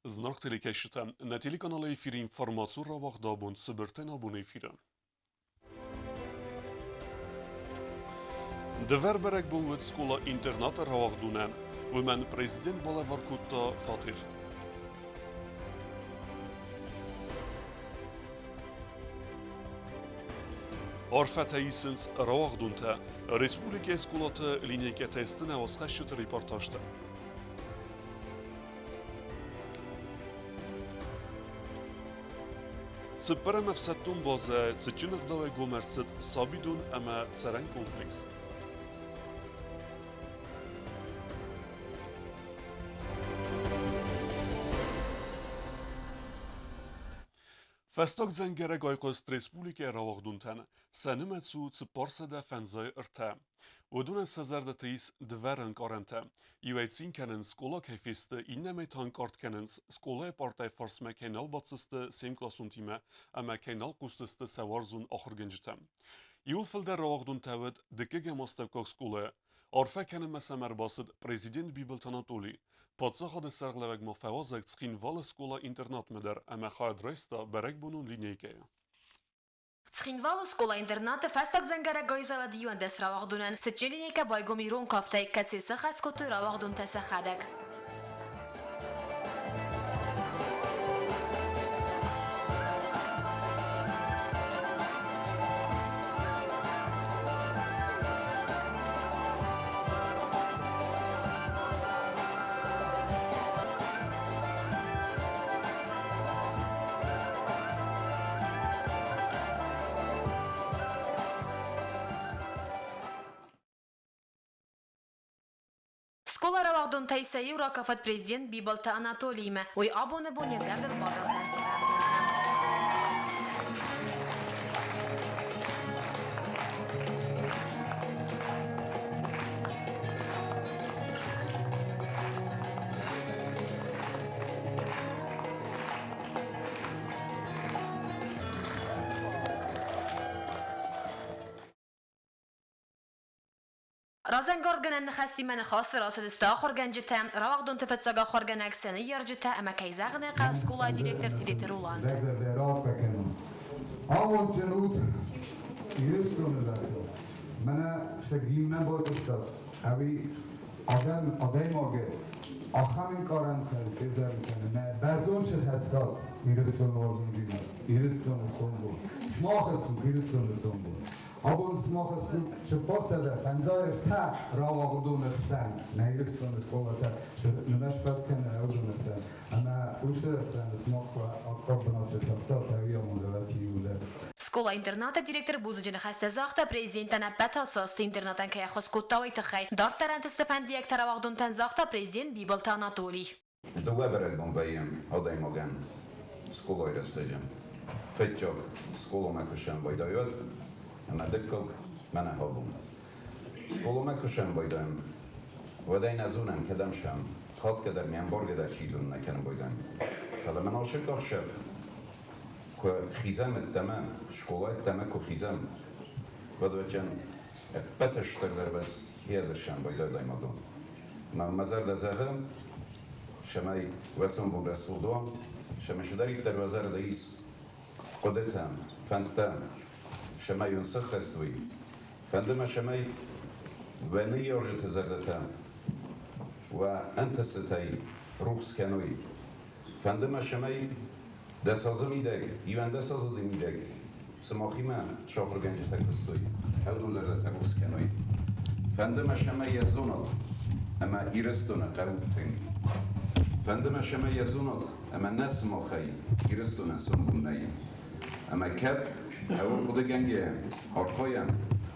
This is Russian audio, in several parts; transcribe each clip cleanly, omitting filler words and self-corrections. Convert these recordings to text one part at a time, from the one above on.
Знак телекешите на телеканала ефири информацию равахдабун сыбыртен абун ефири. Девер берек булвет скола интерната равахдуне. Вумен президент бала Воркутта Фатир. Арفت ایسنس равахдунте. Республика сколата линейке тестine восхащит репортажта. Сыппарам фсаттун база цичинок давай гомерцет сабидун ама царен комплекс. Festag zengere gayqost Respublika ravagduntan sanimet su cparsa fenzay irta. ودون سزرد تیس دورن کارنته. یویتسین کنن سکولا کیفیست اینمی تانکارت کنن سکولا پارتای فارس مکنال باتسست سیم کلاسون تیمه اما کنال قوستست سوارزون آخر گنجتم. یول فلده رواقدون تاود دکه ماستوکاک سکولا. عرفه کنن مسامر باسد پرزیدنت بیبلتان آتولی. پادزا خود سرگلوگ مفوازک تخین وال سکولا اینترنات مدر اما خواهد رایستا برک بونون لینیکه. Схинвала скола интерната фастак зангара гойзала диюан дес равахдунан сечелинека байгомирун кафтай катсиса хаскоту равахдун тасахадак. Скола равахдун тайсаи уракафат президент Бибалта Анатолийме. Ой абоне боне зердер бадалдан رازنگارگنن نخستی من خاص راست استاخر گنجتم رواقدون تفتساگا خورگنک سنه یرجتا اما کیزاغنه قاسکولا دیرکتر تیدیترولان آمون جنود یرستونه دارد من سگیم نباید استاد اوی آدم آگه آخامین کارن کنه نه برزون چه هستاد یرستون وازون دینا یرستون سنبو شماخستون یرستون سنبو آبون شماخستون چه پرسده فنزای تا راوغدون استن نه یرستون سکولتا چه نمش بد کنه اودون استن اما اوشه استن شماخ آکار بناچه تفساد اوی آمون دوستی بوده Скола интерната директор бузуджин хастазахта президентана батасаст интернатан кая хоскуттавай тахай дартаран стефандиек таравагдун танзахта президент Бибалта Анатолий. Do weberek bombejem odej mogę skuloj restedziem. Fetjog skulomekusem bajdajod, ama dekkog mene habum. Skulomekusem bajdajm. ودای نزونم کدام شم. خود کدر میان برگ در چیزون نکنم باید. حالا من عاشق داشتم. که خیزم التمام شکلات التمام که خیزم. ودوچن بتش تقدر بس هیادرشم باید دایم دون. من مزار دزاهم شمای وسم بون رسولدوام شمای شداری در وزار دایس قدرتم فندم شمای ينسخ استوي فندم شمای ونی یارجت زردتم وأنت ستای روخس کنوی فندم شمای دسازه میدگ یوان دسازه میدگ سماخی من شاخر گنج تکستوی هودون زرده تکوس کنوی فندم شمای یزونات اما ایرستونه قبول تنگ فندم شمای یزونات اما نس ماخی ایرستونه سنبون نیم اما کب اول خود گنگه هارخوایم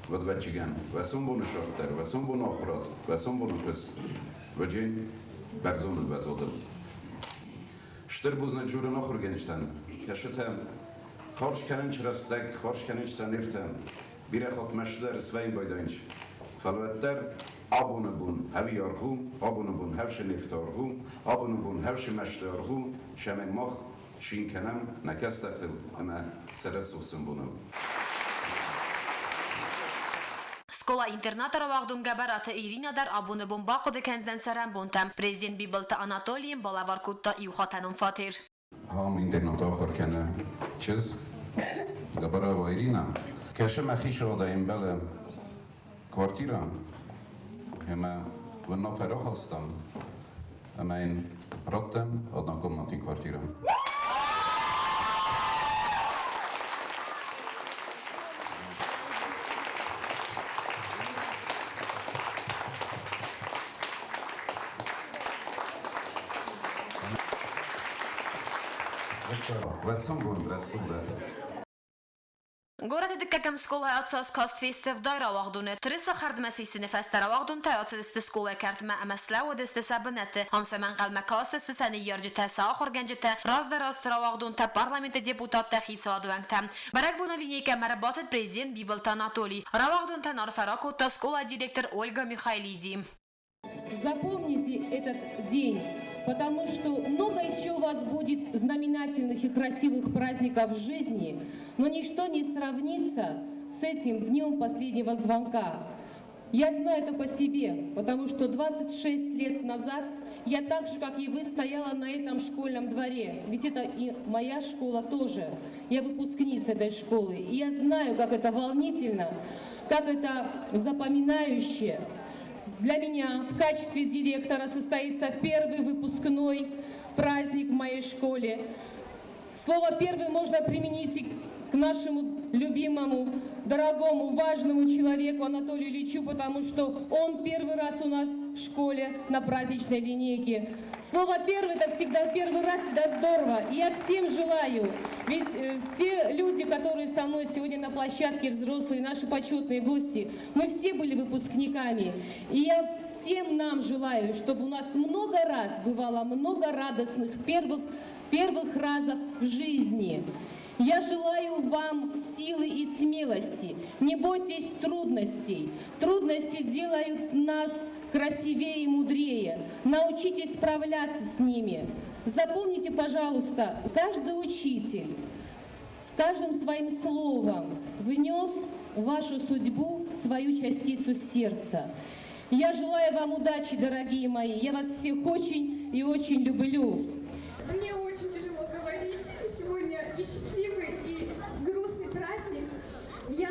ود بچگن و سنبون شاختر و سنبون آخرات و سنبون پس و جین برزون الوزاده شتر بوزن جورن آخر گنجتن کشتم خارج کننچ رستگ خارج کننچ سنفتم بیره خود مشدر سوین بایدانچ فلوتر آبونه بون هوی آرخو آبونه بون هوش نفت آرخو آبونه بون هوش مشد آرخو شمه مخ شین کنم نکست اختل اما سرس و سنبونه Скола-интерната равагдун габараты Иринадар абуны бомбаку де кензен сарам бунтам. Президент Бибалта Анатолием балаваркутта иухатанун фатир. هم اینترنت آخر کنه چیز گبره و ایرینا کشه مخیش رو دایم بله کوارتیرا همه و نفراخ هستم اما این راتم آدم کم نتین کوارتیرا Город диккакам скола отсос кастфесте в дай равагдуне. Триса хардмасиси нефесте равагдун таятсисте скола картма амасла و دست سبنته. همسه من قلم کاست سنی یارجته ساخر گنجته راز دراست равагдун تا پارلمنت دیپوتات تخیص وادوانگتم. برای بنا لینیه که مرباط پرزیدنت بیبلتا ناتولی. равагдун تا نارفراکو تا скола директор Ольга Михайлиди. Запомните этот день, потому что много еще у вас будет знаменательных и красивых праздников в жизни, но ничто не сравнится с этим днем последнего звонка. Я знаю это по себе, потому что 26 лет назад я так же, как и вы, стояла на этом школьном дворе. Ведь это и моя школа тоже. Я выпускница этой школы. И я знаю, как это волнительно, как это запоминающе. Для меня в качестве директора состоится первый выпускной праздник в моей школе. Слово «первый» можно применить и к нашему любимому, дорогому, важному человеку Анатолию Ильичу, потому что он первый раз у нас в школе на праздничной линейке. Слово «первый» — это всегда первый раз, всегда здорово. И я всем желаю, ведь все люди, которые со мной сегодня на площадке, взрослые, наши почетные гости, мы все были выпускниками. И я всем нам желаю, чтобы у нас много раз бывало много радостных первых разов в жизни. Я желаю вам силы и смелости. Не бойтесь трудностей. Трудности делают нас красивее и мудрее. Научитесь справляться с ними. Запомните, пожалуйста, каждый учитель с каждым своим словом внес в вашу судьбу свою частицу сердца. Я желаю вам удачи, дорогие мои. Я вас всех очень и очень люблю. Мне очень тяжело говорить. Сегодня и счастливый, и грустный праздник. Я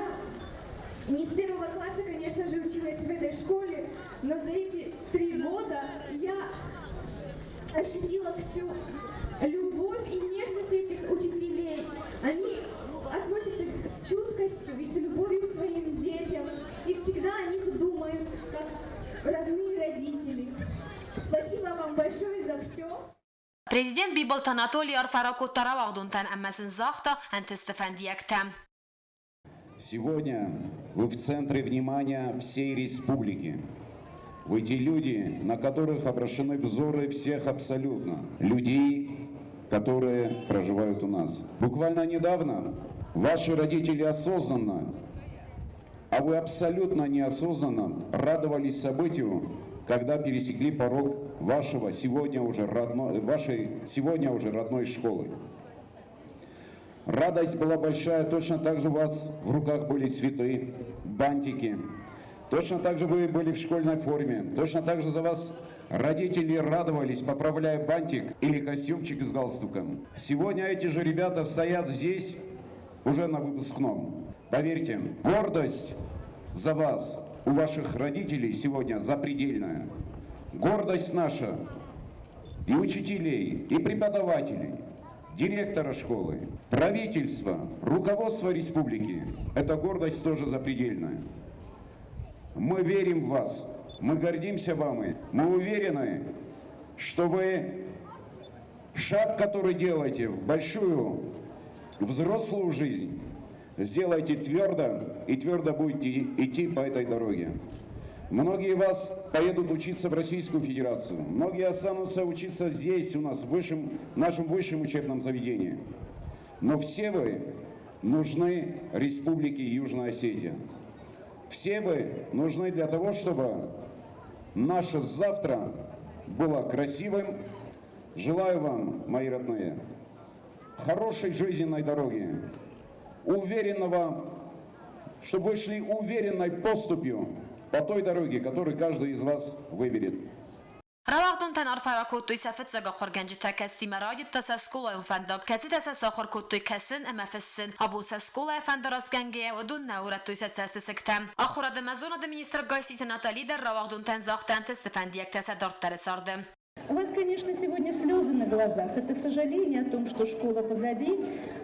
не с первого класса, конечно же, училась в этой школе, но за эти 3 года я ощутила всю любовь и нежность этих учителей. Они относятся с чуткостью и с любовью к своим детям, и всегда о них думают, как родные родители. Спасибо вам большое за все. Президент Бибалта Анатолий Арфараку таравагдунтан аммасын захта антистефандиектам. Сегодня вы в центре внимания всей республики. Вы те люди, на которых обращены взоры всех абсолютно. Людей, которые проживают у нас. Буквально недавно ваши родители осознанно, а вы абсолютно неосознанно радовались событию, когда пересекли порог вашей сегодня уже родной школы. Радость была большая, точно так же у вас в руках были цветы, бантики. Точно так же вы были в школьной форме. Точно так же за вас родители радовались, поправляя бантик или костюмчик с галстуком. Сегодня эти же ребята стоят здесь, уже на выпускном. Поверьте, гордость за вас у ваших родителей сегодня запредельная. Гордость наша и учителей, и преподавателей, директора школы, правительства, руководства республики. Эта гордость тоже запредельная. Мы верим в вас, мы гордимся вами, мы уверены, что вы шаг, который делаете в большую взрослую жизнь, сделайте твердо и твердо будете идти по этой дороге. Многие из вас поедут учиться в Российскую Федерацию, многие останутся учиться здесь у нас, в нашем высшем учебном заведении. Но все вы нужны Республике Южная Осетия. Все вы нужны для того, чтобы наше завтра было красивым. Желаю вам, мои родные, хорошей жизненной дороги, уверенного чтобы вы шли уверенной поступью по той дороге, которую каждый из вас выберет. Равагдун тен арفراکوتوی سفت زگا خورگنج تکستی مراجد تا سکولا انفندق کسی تا ساخر کوتوی کسن اما فسن ابو سکولا فندراس گنگه و دون نورت توی سست سکتم آخر د مزون د مینستر گایسی ناتالی در равагдун тен زاختن تستفندیک تصدارت تر ساردم. У вас, конечно, сегодня слезы на глазах. Это сожаление о том, что школа позади,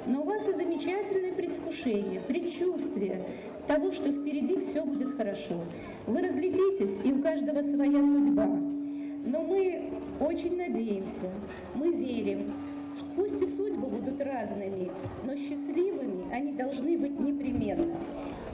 но у вас и замечательное предвкушение, предчувствие того, что впереди все будет хорошо. Вы разлетитесь, и у каждого своя судьба. Но мы очень надеемся, мы верим, что пусть и судьбы будут разными, но счастливыми они должны быть непременно.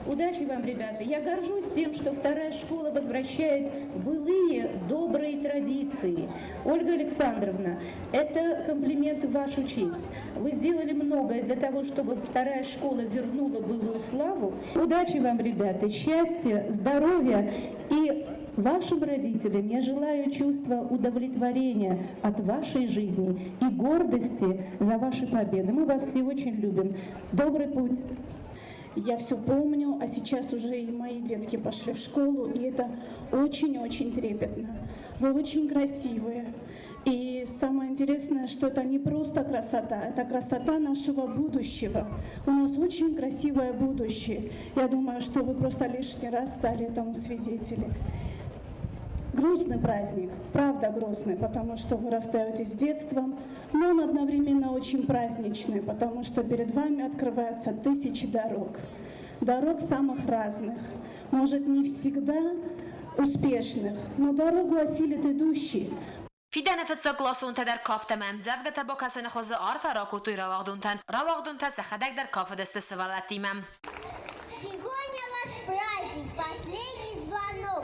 Удачи вам, ребята! Я горжусь тем, что вторая школа возвращает былые добрые традиции. Ольга Александровна, это комплимент в вашу честь. Вы сделали многое для того, чтобы вторая школа вернула былую славу. Удачи вам, ребята! Счастья, здоровья и вашим родителям я желаю чувства удовлетворения от вашей жизни и гордости за ваши победы. Мы вас все очень любим. Добрый путь! Я все помню, а сейчас уже и мои детки пошли в школу, и это очень-очень трепетно. Вы очень красивые. И самое интересное, что это не просто красота, это красота нашего будущего. У нас очень красивое будущее. Я думаю, что вы просто лишний раз стали этому свидетели. Грустный праздник, правда грустный, потому что вы расстаетесь с детством, но он одновременно очень праздничный, потому что перед вами открываются тысячи дорог. Дорог самых разных, может не всегда успешных, но дорогу осилит идущий. فیدن فتسا گلاسون در کافت ممزف گتا با کسان خوز арфраکوتوی равагдун تن سخدک در کاف دست سوالتیمم. Сегодня ваш праздник, последний звонок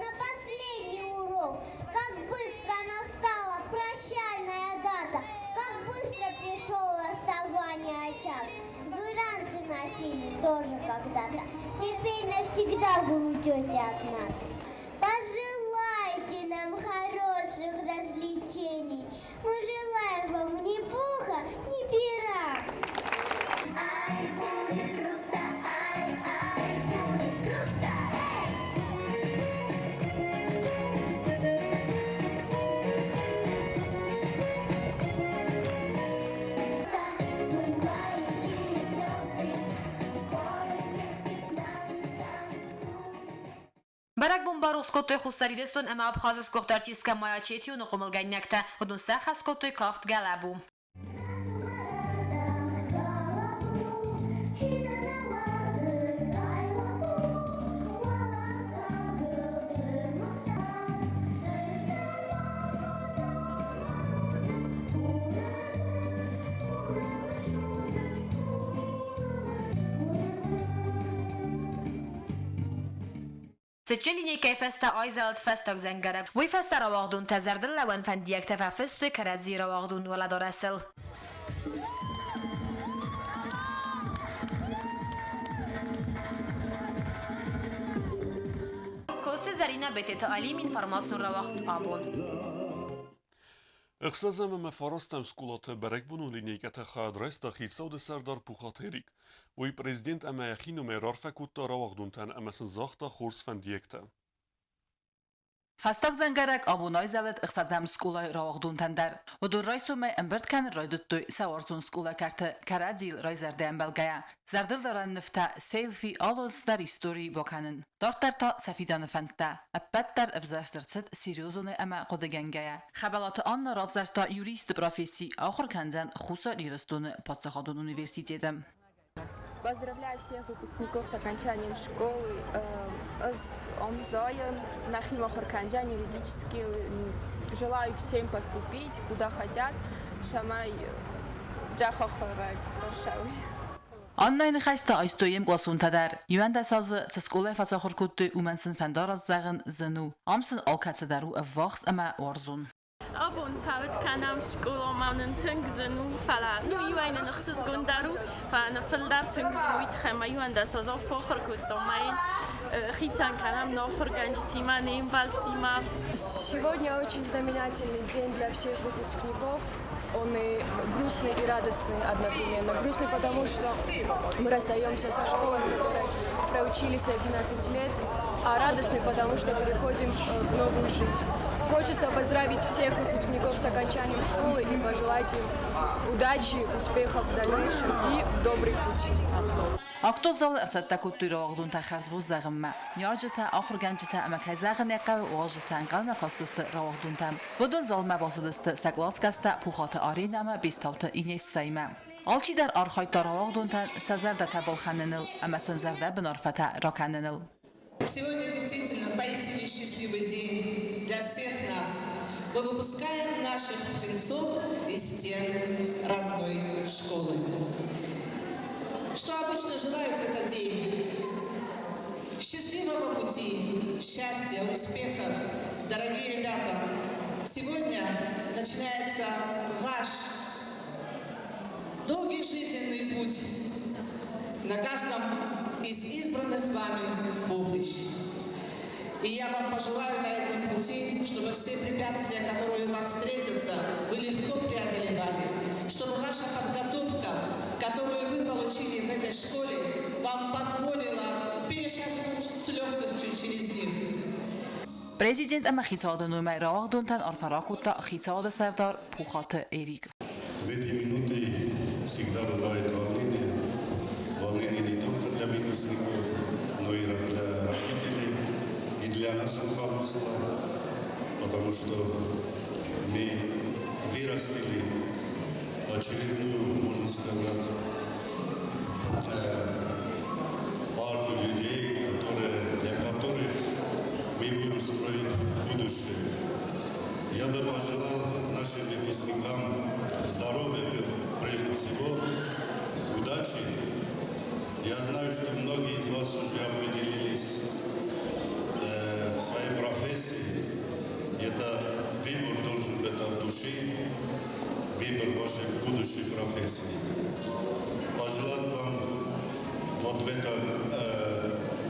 на последний урок. Как быстро настала прощальная дата, как быстро пришел расставание час. Вы раньше носили тоже когда-то, теперь навсегда вы уйдете от нас. Пожелайте нам хороших развлечений, мы желаем вам ни пуха, ни пера. برگ بمباروس کوتوی خسری دستون اما ابخاز گفتارچیز که مایاچیتی و نقومل گنگنکته و دون سخ از کوتوی کافت گلبو. سچلینی که فستا آیزالت فستاک زنگرب وی فستا равагдун تزردل لون فندیک تفافستوی کرادزی равагдун ولادار اصل. کوست زرینه بیت تعلیم اینفورماسیون равагд آبون. اخسازم مفارستم سکولات برک بونو لینیکت خواهد رست خیلسود سردار پوخاتیریک وی پریزیدنت اما یخینو میرار فکوت دا равагдун تن اما سنزاختا خورس فندیکتا. Fastag zengerek abunay zelet iqsadzam skolay равагдун тендер. و دور رایسو می امبرد کن رایدتوی سوارزون سکولا کرت کرادیل رای زردن بلگیا. زردل دارن نفتا سیلفی آلوز در ایستوری بکنن. دارتر تا سفیدان فنتا. ابد در افزاشترست سیریوزون اما قدگنگیا. خبالات آن رافزرتا یوریست پروفیسی آخر کنزن خوصا لیرستون پادسخادون университетом. Поздравляю всех выпускников с окончанием школы. Омзоен, Нахима Хорканджан, юридически. Желаю всем поступить, куда хотят. Шамай Джахохорак, Рошави. Anna in خسته ایستویم گلاسون تدر. یوند ساز تسکوله فساخر کدی اومنسن فندار از زغن زنو. آمسن آلکت درو افواخس اما ورزون. أبون فوت كنام شكولا مانن تنجزنو فلا نو يوين نخصص جندرو فأنا فلدر تنجزنو يتخما يوين دستازا فخر كتومين خيتان كنام ناخر ганж тима неймвальд тима. Сегодня очень знаменательный день для всех выпускников. Он и грустный, и радостный одновременно. Грустный, потому что мы расстаемся со школой, в которой проучились 11 лет, а радостный, потому что переходим в новую жизнь. Хочется поздравить всех выпускников с окончанием школы и пожелать им удачи, успехов в дальнейшем и в добрый путь. Актозал ارتدتكوتي رواقدون تخرز بوز زغمة نيارجتا آخر گنجتا اما که زغن یقه و واجتا انقل مکاستست رواقدون تم ودون ظالمه باسدست سگلاس کسته پوخات آرین اما بیستاوت اینیست سایمه آلچی در آرخایتا رواقدون تن سزرده تبال خننل اما سنزرده بنارفته را کننل. Сегодня действительно поистине счастливый день для всех нас. Мы выпускаем наших птенцов из стен родной школы. Что обычно желают в этот день? Счастливого пути, счастья, успехов, дорогие ребята. Сегодня начинается ваш долгий жизненный путь на каждом из избранных вами поприщ. И я вам пожелаю на этом пути, чтобы все препятствия, которые вам встретятся, вы легко преодолевали, чтобы ваша подготовка, которую вы получили в этой школе, вам позволила перешагнуть с легкостью через них. Президент اما خیتاد نومه رواقدون تن آرفراکوتا خیتاد سردار پوخات ایریگ. В эти минуты всегда бывает волнение. Волнение не только для выпускников, но и для родителей, и для нас руководства, потому что мы вырастили очередную, можно сказать, партию людей, для которых мы будем строить будущее. Я бы пожелал нашим выпускникам здоровья, прежде всего, удачи. Я знаю, что многие из вас уже определились в своей профессии. Это выбор должен быть от души, выбор вашей будущей профессии. Пожелать вам вот в этом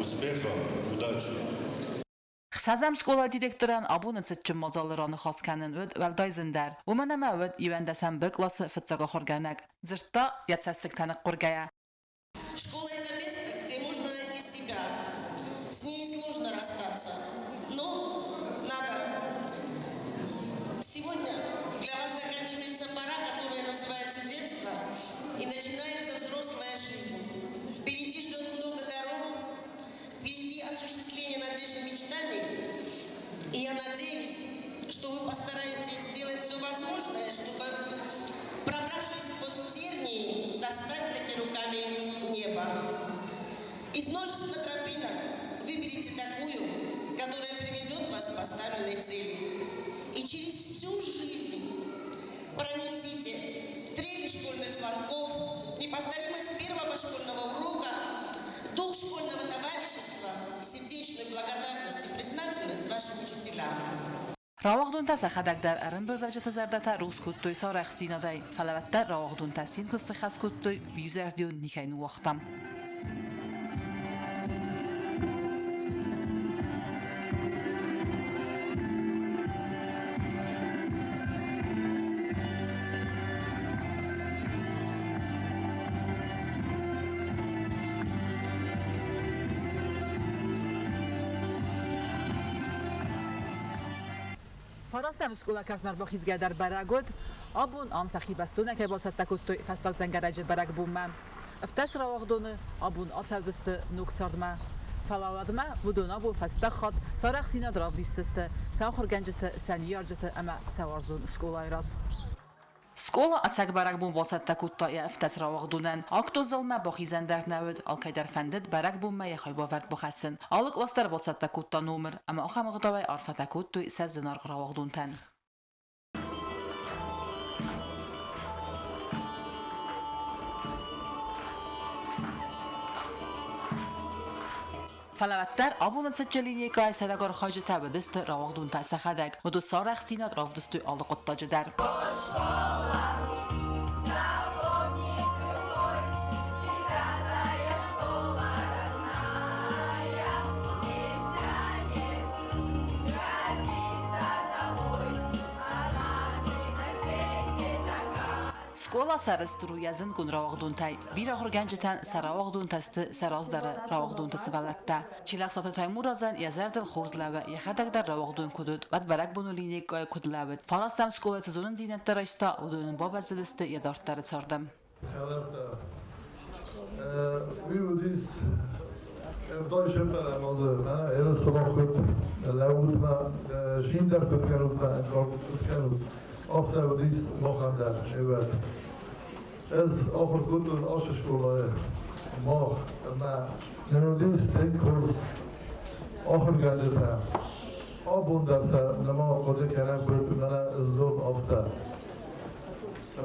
успеха, удачи. خسازم سکولا دیرکتوران آبون سچم مزالران خاص کنن ود ولدایزندر و من ما ود یوندسم بکلاس فتساق خورگانک زرتا یتسسک تنق قرگایا. Школа – это место, где можно найти себя. С ней сложно расстаться, но надо. Сегодня для вас заканчивается пора, которая называется детство, и начинается взрослая жизнь. Впереди ждет много дорог, впереди осуществление надежд и мечтаний. И я надеюсь, что вы постараетесь сделать все возможное, чтобы, пробравшись сквозь тернии, достать таки руками небо. Из множества тропинок выберите такую, которая приведет вас к поставленной цели. И через всю жизнь пронесите трели школьных звонков, неповторимость первого школьного урока, дух школьного товарищества и сердечную благодарность и признательность вашим учителям. رواقدون تا سخدک در ارن برزاجت زردتا روز کتوی سارخ سینادای فلوت رواقدون تا سین کست خس کتوی بیوزردیو نیکینو وقتم. فراستم سکولا کرد مر بخیزگر در برگود آبون آم سخی بستونه که باست تکوتوی فستاک زنگرج برگ بومم افتس رواقدونه آبون آب سوزست نوکتاردمه فلالادمه ودونا بو فستاک خود سارخ سینا دراف دیستسته ساخر گنجت سنیارجت اما سوارزون سکولای راز سکولا اتسک برگ بوم باست تکوتوی افتس رواقدونن آکتو زلمه بخیزن در نود آلکای در فندد برگ بومه یخوی باورد بخسن آلک لاستر باست تکوتا نومر اما آخه مغداوی عرفه تکوتوی سزنار رواقدونتن فلوتر آبون تسجلینی که سرگار خواهج تبدست راوغدون تسخدک و دو سارخ سینات راودستوی آلقط تاجدر. Школа сарыстыру язын күн равағдунтай. Bir ahır gəncətən saravağdun təsti sarazdarı ravağdun təsivələtdə. Çilaq satı Taymur azan yazardıl xorzlavə yaxadaqdar ravağdun kudud. Bəd bələk bunu linik qay kudlavət. Farastam skola sezonun zinətlər aysta udunun babazilisti yadartları çardım. Deutsche Verlage, er sabah kut, laut ma, Schindler kut kanut ma, kut kanut. Ofta dis mochanda, evet. Ez ahır kutun aşı şkolaya, mach, ma, nenodis tek kurs, ahır gandeta. Abundarsa, nama koca kenan kut, mana zlom ofta.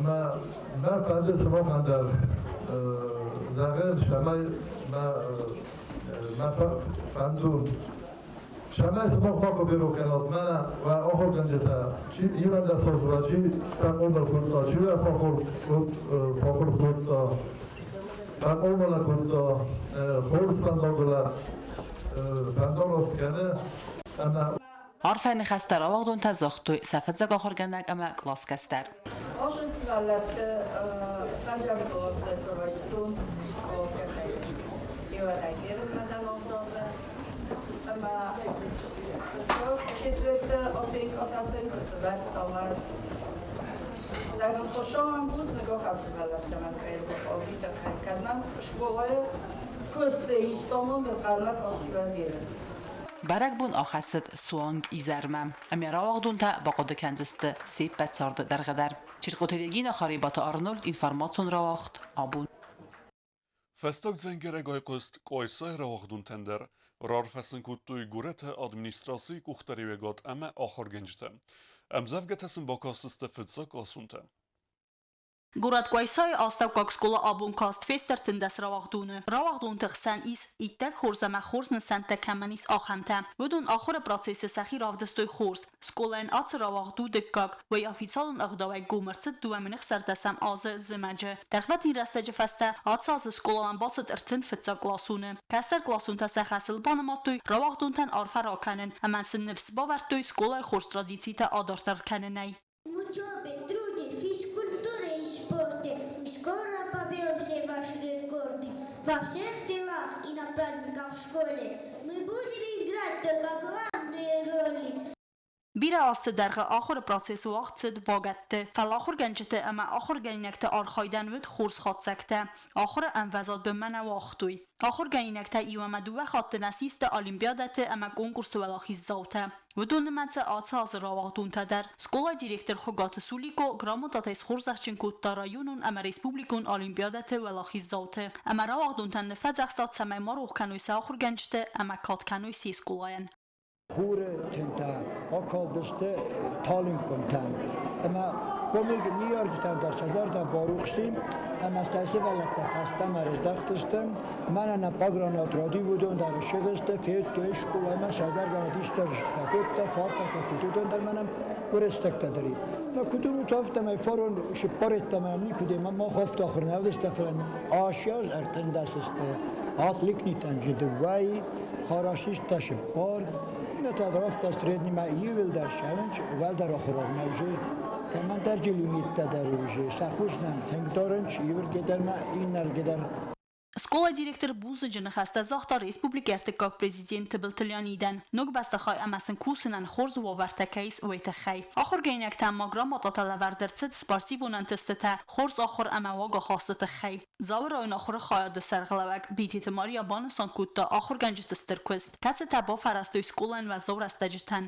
Ma fadis mochanda, zagen şamay, ma fandun. شماس مخاطب بیروکنات من و آخر گنجتا چی ایران دست را چی تقوم کنتا چی فاخر کنتا تقوم کنتا خورس فنداغلا فنداغ کنه اما Harfeni xəstər avaqdun təzaqtui səfətzəq axır gəndək əmə klas kəstər. Aşın sivallətdə Sancaq Solası Kırvaçtun klas kəsək. İvədək verilmədən oldadı. Ama çok çetrefte otik atasın kısıvet dalar. Zaten koşan buz nigah hafsıvelet demek ki bu avita kadınlar şkolaya köste İstanbul bir karnak asıver verir. Barak bun axasıd suang izərməm. Əmə ravaqdun ta baqodu kəndisdi seybbət sardı dərgədər. Çirqotelegina xaribatı Arnold informasyon ravaqd abun. Festak zengere gayqost qoysay ravaqdun tender. Rarfəsin kuttuy gurete administrasi kuxtarivegat əmə axır gəncdə. Əmzəvgətəsin bakasıstı fıtsa qasunta. Գորատ կայսայ աստավկակ սկոլա աբուն կաստ ֆեստեր տնդես ռավաղդունը։ Ռավաղդուն տղսան իս իտեք խորզամա խորզն սանտը կամանիս ախանտա։ Վդուն ախորը պրոցեսը սախի ռավդստոյ խորզ։ Սկոլային ացը ռավաղդու դկկակ, վայ աֆիցալուն աղդավայ գումրցը դուամինիխ սարտասամ ազը զմաջը։ Դարխվատ իրաստեջը ֆաստա ացը ազը սկոլան բասըտ ըրթն ֆծա կլասունը։ Կաստար կլասուն տասա խասıl բանամատույ ռավաղդուն տան արֆար ականն, ամանսն նվս բավարտույ սկոլայ խորզ տրադիցի տա ադարտար կաննայ։ Скоро побил все ваши рекорды. Во всех делах и на праздниках в школе мы будем играть только главные роли. Bira astı dərğə axır prosesi vaxtsid vaqətdi. Fəl axır gəncəti əmə axır gəlinəkdə arxaydən vüd xurs xatsəkdə. Axırı ənvəzad bömənə vaxtuy. Axır gəlinəkdə ivəmədu və xattı nəsistə olimpiyadəti əmə konkursu vəlaxizzavtə. Vüdun nümətsə atı hazır ravaqdun tədər. Skola direktor Xogatı Suliko gramotatəs xurzaqçın kutda rayonun əmə respublikun olimpiyadəti vəlaxizzavtı. Əmə ravaqdun tən nefəd əxstat səməy maruq kənuysə axır gəncdə əmə kat kənuy sis skolayan. خوره تنتا آکالدسته تالین کنتن اما بومیل که نیارد تن در سزار دا باروخسیم اما استعسی ولد تفسته مرز دختستم من انا پاگرانات رادی بودن در شدسته فیت توی شکول اما سزار گانتیستا فکوت تا فافتا کتودن در منم برستک داری ما کتونو تافتم ای فارون شپارت منم نیکودیم اما خفت آخر نودسته فرن آشیاز ارتن دستسته آتلیک نیتن جدوایی خاراشیستا شپار نتعرف تسریدنی ما ایول در شونج ول در آخرات موجه کمان در جلیمیت در روزه سخوز نم تنگ دارنچ ایول گدر ما این نر گدر Skola direktor Buzıcını xəstə zaxta Respublika Ertikak Prezidenti Biltilyaniden Nog bəstəxay əməsin kusunan xorz və vərtəkəyiz öytəxəy. Axır geynəkdən magram atatalə vərdərcid sparsivunan testətə xorz axır əmə vaqa xastıtı xəy. Zavır ayın axırı xayadı sərğılavək bititi Maria Banısan kutda axır gəncististır kvist. Təsi təba fərəstüy skolan və zor əstəcitən.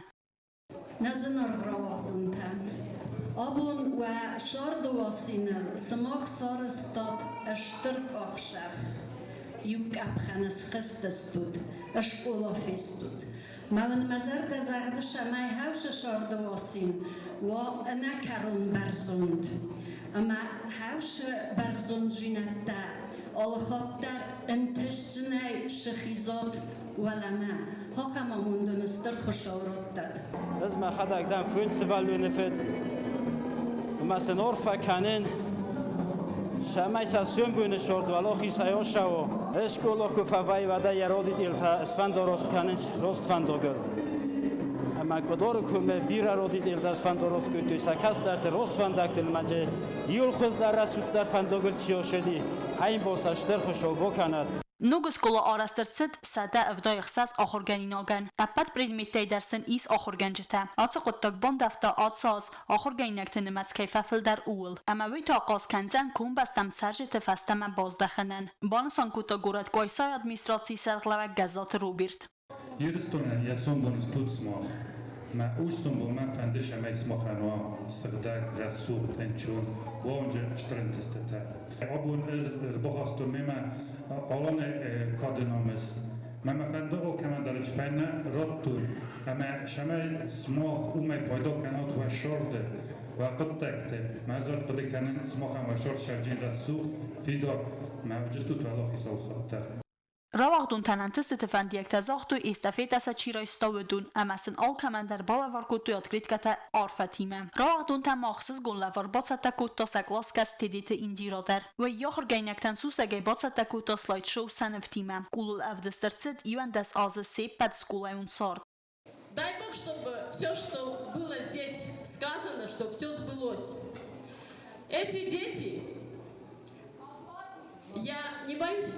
Nəzin arğravaqduntan. Abun ve şardı vasiner sımaq sarıstab eştirk axşaq. Yuk abxanas xistestud, eşkola festud. Mavn mazar da zagdı şamay havşa şardı vasin ve nakarun berzund. Ama havşa berzund jinetta alxattar انتشنای شخیزات ولما هاخما موندنستر خشاورت داد. از ما خدا اقدام فون سوالو نفت ما سنور فکنن شما ساسیون بونه شورد ولو خیسایو شو اشکولو کفاوی ودا یارودی دیلتا اسفند درست کنن روست فندوگر اما کدور کومه بیرا رودی دیلتا اسفند درست کوی سکاس درت روست فنداکتل ماجه یول خوز در رسوخ در فندوگر چیو شدی این بوساشتر خوشو بکند Nugus kola arastırtsıd sada evdayıqsaz axurganinagan. Appat predmettay dersin is axurgancıta. Atsı quttak bondafta atsaz axurganinakta nimats kayfafil dar uul. Ama vita aqaz kanzan kum bastam sarjıtı fastama bazdaxınan. Banısan kuta gurat qoysay administrasiyi sarqlavak gazat Robert. Yürüstüne yasun bonus tutsmah. Ma ustum bu man fandisha mai smokhanoa sırdak rasu tençun bonca ştrentestete. Abun iz bohastur mema alan kadınamız. Mama fanda o kamandarıç fayna rottur. Ama şamay smokh umay paydo kanat ve şordı. Ve qıttakte. Mazat qıdı kanan smokhan ve şort şarjin rasu fido. Ma justut valo xisal khattar. Ravaqdun tanantısı tıfandiyak tazaqtu istafet asa çiray stavedun amasin al kamandar balavar kutu odkritkata arfatime. Ravaqdun tam maxsız gonlavar batsata kutta saklaskas tedite indiradar ve yaxır gaynaktan susagay batsata kutta slideshow sanıftime. Kulul avdastırtsıd ivan das azı seppat skulayun sort. Дай Бог, чтобы все, что было здесь сказано, чтобы все сбылось. Эти дети, я не боюсь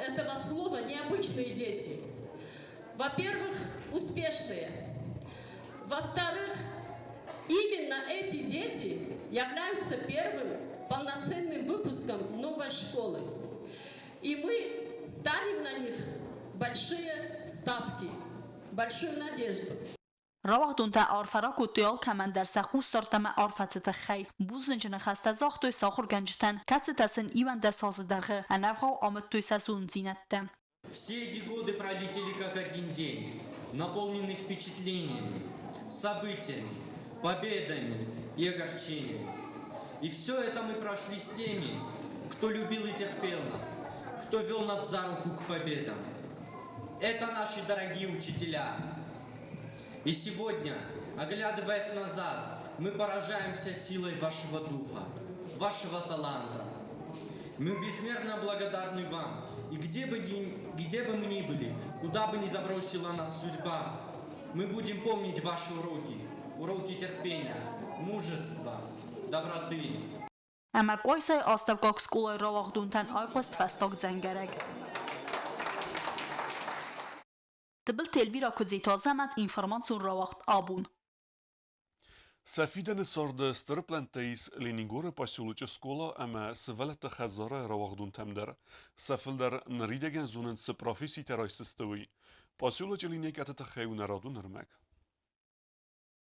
этого слова, необычные дети. Во-первых, успешные. Во-вторых, именно эти дети являются первым полноценным выпуском новой школы. И мы ставим на них большие ставки, большую надежду. Ravaqdun ta arfara kutuyal kamandar saxus sortama arfatı xay. Buzincini xasta zaxtoy saxurgancıtan katsitasin ivan da sazıdarğı anavğav amittoy sasun zinatda. Все эти годы пролетели как один день, наполненный впечатлениями, событиями, победами и огорчениями. И все это мы прошли с теми, кто любил и терпел нас, кто вел нас за руку к победам. Это наши дорогие учителя. И сегодня, оглядываясь назад, мы поражаемся силой вашего духа, вашего таланта. Мы безмерно благодарны вам. И где бы мы ни были, куда бы ни забросила нас судьба, мы будем помнить ваши уроки терпения, мужества, доброты. Ama qoysay astavqaq skulay ravaqduntan ayqost fastok zangarag. Tıbıl telvira kuzita zamat informacjon ravaqt abun. Сафиден сорда стерплантейс Ленингора поселоче скола, ама севелета хазара равагдун тамдар. Сафилдар наридеген зунен с профессий терайсистовый. Поселоче линейката тахею народу нырмак.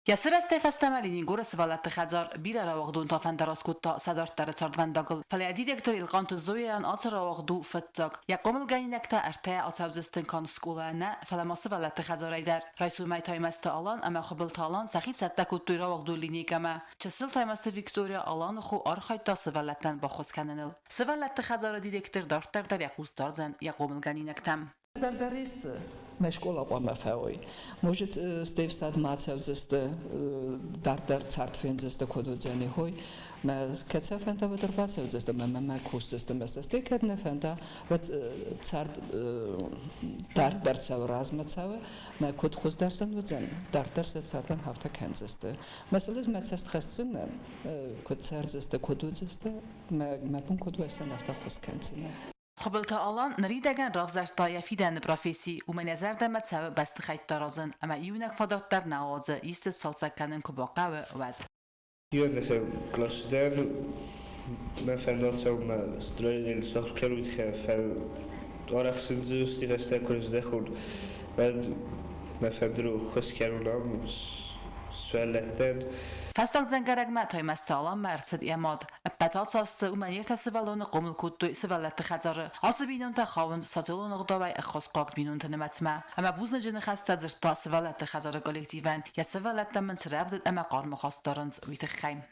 Yasir Stefastama Leningora Svalat Khazar bira ravaqdun ta fandaras kutta sadart dar tsardvandagl. Fala direktor ilqant zoyan atsar ravaqdu fatzak. Yaqomil gaynakta arta atsavzistin kan skolana fala masvalat Khazar aydar. Raisu may taymasta alan ama khabil talan saxit satta kuttu ravaqdu linikama. Chasil taymasta Victoria alan khu arxayta svalatan baxos kananil. Svalat Khazar direktor dartar dar yaqus darzan yaqomil gaynaktam. Zardaris მეშკოლა ყომაფაოი მოჟეთ სტევსად მაცავზეს და დარდარ ცარტვენზეს და ქოდოძენი ჰოი მე კეცაფანდა ვადრბაცევზეს და მამა ქუსზეს და მასას ტეკადნა ფანდა ვაც ცარტ დარდარ ცავ რაზმაცავ მე ქოთხოს დარსან ვძენ დარდარს ცარტან ჰავთა კენზეს და მასალეს მაცას ხასცენ ქოცარძეს და ქოდოძეს და მე პუნ ქოდვესან ჰავთა ხოს კენცენ خبلت آلان نریدگان رافزرتای فیدن پروفسی و من نظر دمت سو بست خیت درازن اما یونک فدات در نوازه ایست سالسک کنن کباقه و ود. یونک کلاس در من فندات سو ما استرالین ساخت کروید خیلی آرخ سنزوستی رسته کنز دخول بعد من فندرو خس کرولام سوالتن فستان زنگرگ ما تایمست آلان مرسد ایماد بطات ساسته و منیر تسوالون قومل کدو سوالت خزاره آسه بینون تا خواهند سازولون اقداوی اخواست قاقد بینون تنمتما اما بوزن جن خسته زرد تا سوالت خزاره کلکتیون یا سوالت من ترابزد اما قارم خواست دارنز ویت خیم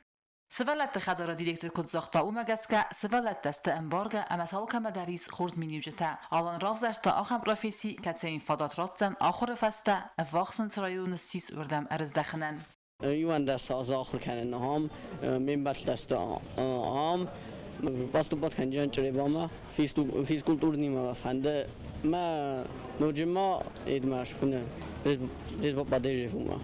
سوالت خدار دیرکتر کدزاختا اومگسکا سوالت دست امبارگا امثال کمداریس خورد مینیوجتا آلان رافزشتا آخم رافیسی کتسه این فادات راتزن آخر فستا افاقسن سرایون سیس وردم ارز دخنن یوان دست از آخر کنن هم من بات دست هم باستو بات کنجان چری باما فیز کلتور نیما فنده ما نوجما ایدماش فونه ریز با بدیجی فوما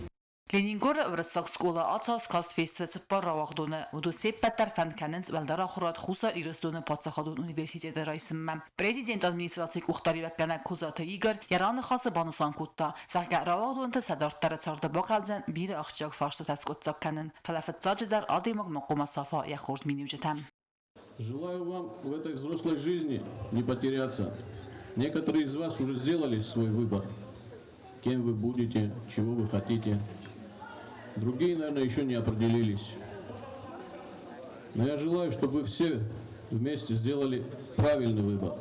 لینینگور ورساق سکولا آتاس کاست فیست سپار راوغدونه و دو سیب بتر فن کننز ولدار آخرات خوصا ایرستونه پاتساخادون اونیورسیتت رایسمم پریزیدنت ادمینستراتیک اختاری وکنه کوزات ایگر یران خاص بانوسان کوتا سحگه راوغدون تسدارت تر سارده باقلزن بیر اخجاق فاشت تسکوت زاکنن فلافت زاج در آدیموگ مقوم صافا یا خورد مینیوجتم Желаю вам в этой взрослой жизни не потеряться. Некоторые из вас уже сделали свой выбор. Кем вы будете, чего вы хотите. Другие, наверное, еще не определились. Но я желаю, чтобы вы все вместе сделали правильный выбор.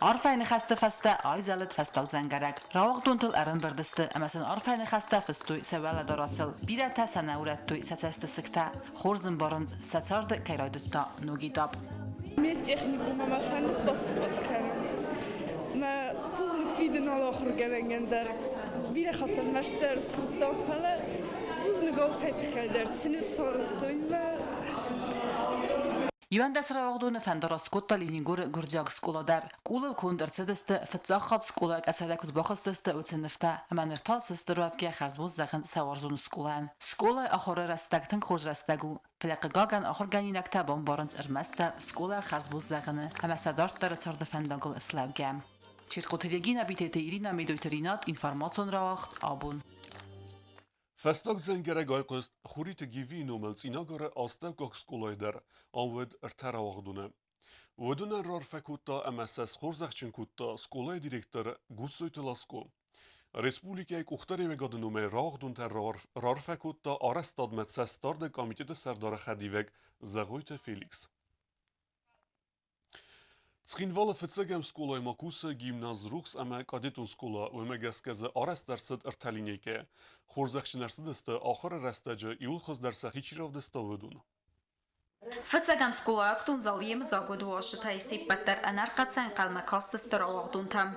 عرفين خسته فسته آیزالت فستاق زنگرک راوغدون تل ارن بردسته امسن عرفين خسته فستوی سوال دراسل بیرته سنورت توی سچست سکته خورزن بارنز سچارد کیرایدتا نوگی داب Медтехникума механис поступать können. ما поздно видно алохр геленгендер. Бир хатсан мастерс кутофала. Поздно голцет хедер. Синис соростойма. یوان دست راوغدون فندراست کوتا لینینگور گرجاگ سکولا در کولل کندر سدست فتزاخات سکولا کساله کد باخستست و تنفته اما نرتال سستروف که خرزبوز زخن سوارزون سکولان سکولا آخر رستگتن خورج رستگو فلقگاگن آخر گنی نکته بامبارنز ارمسته سکولا خرزبوز زخنه اما صدارت در ترد فندانگل اسلام گم چیرقوتریگینا بیتیت ایرینا میدویترینات اینفارماتون راوغد آبون Festdag zengere gajkost xurite givi nomels inagore astevgak skolajder anved ertera vagdune. Vodune rar fekutta MSS xorzakchin kutta skolaj direktor Gussoy Telasko. Respublikai uxtari vegadnume ragdunter rar fekutta arestad met sestarde komitete serdare khadivek Zagoyte Felix. Tskinvala fitsegem skolaj makuse gimnaz ruchs ama kadetun skola و مگسکز آرست درصد ارتلینی که خورزخشنرسد است آخر رستجه ایول خود در سخی چیراو دستا ودون. فڅګم سکولا اکتون زالیم زاګود واشتای سی پتر انر قڅن قلمه کاستستر اوغدون تام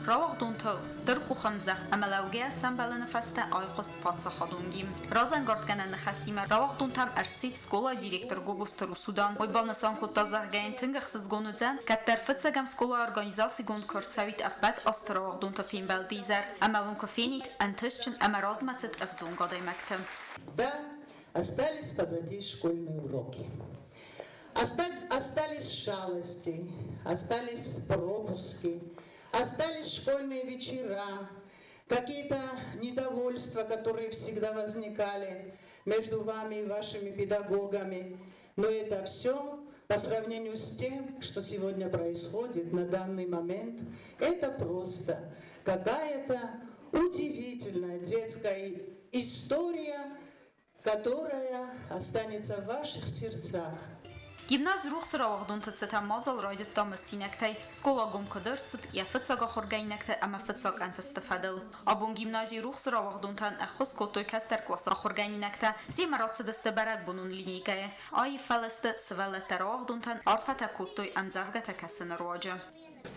راوغدون تل سترکو خمزخ املاوگه سنبالن فسته آیقست پاتسا خادونگیم رازن گردگنن نخستیم راوغدون تام ارسید سکولا دیرکتر گوبسترو سودان وی بالنسان کتا زغگین تنگخسز گونوزن کتر فتسگم سکولا ارگانیزاسی گوند کرتسویت ابد است راوغدون تا فین بلدیزر اما ون کفینید انتشچن اما رازمتت افزون گادای مکتم Да, остались позади школьные уроки. Остались шалости, остались пропуски. Остались школьные вечера, какие-то недовольства, которые всегда возникали между вами и вашими педагогами. Но это все по сравнению с тем, что сегодня происходит на данный момент, это просто какая-то удивительная детская история, которая останется в ваших сердцах. Gimnaz ruchs rawahdun tsetsa mazal raidet tamasinaktay skola gum kadertsit ya fitsaga khorgainakta ama fitsak antastafadil abun gimnazi ruchs rawahdun tan akhos kotoy kaster klasa khorgainakta simarat sdastabarat bunun liniygaye ay falasta svalat rawahdun tan arfata kotoy amzavgata kasana roja.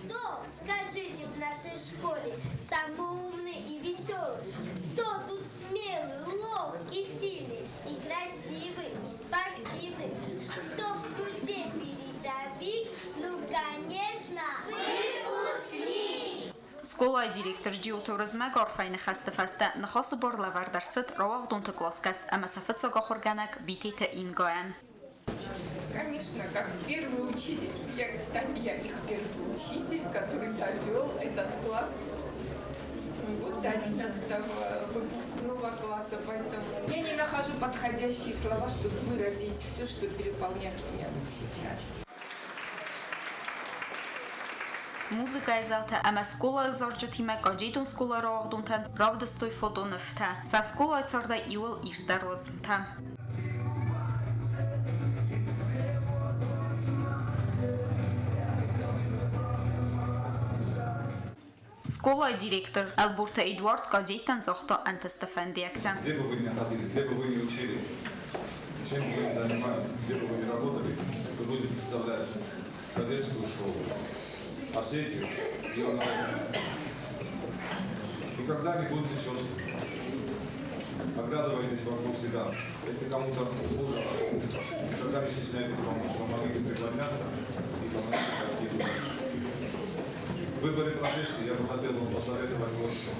Кто, скажите, в нашей школе самый умный и веселый? Кто тут смелый, ловкий, сильный и красивый, и спортивный? Кто в труде передовик? Ну, конечно, выпускник! Skola direktor jiuturizma gorfayni xasta fasta naxos bor lavardarsit rawahdun tklaskas ama safitsaga khorganak bitita ingoyan. Конечно, как первый учитель. Я их первый учитель, который довел этот класс вот до 11-го выпускного класса. Поэтому я не нахожу подходящие слова, чтобы выразить все, что переполняет меня вот сейчас. Музыка изалта, ама скола изорджатима гаджетун скола раwahduntan равдастой фотонефта. Sa skola царда иул ирдарозмта. Скола директор Албурта Эдуард Кадейтан зохта антистефендиекта. Где бы вы ни находились, где бы вы ни учились, чем бы вы ни занимались, где бы вы ни работали, вы будете представлять кадетскую школу, Осетию и ее народ. Никогда не будете чувствовать. Оглядывайтесь вокруг себя. Если кому-то хуже, никогда не стесняйтесь помочь. Помогите приподняться и помогите пройти дальше. В выборе профессии я бы хотел вам посоветовать вот что.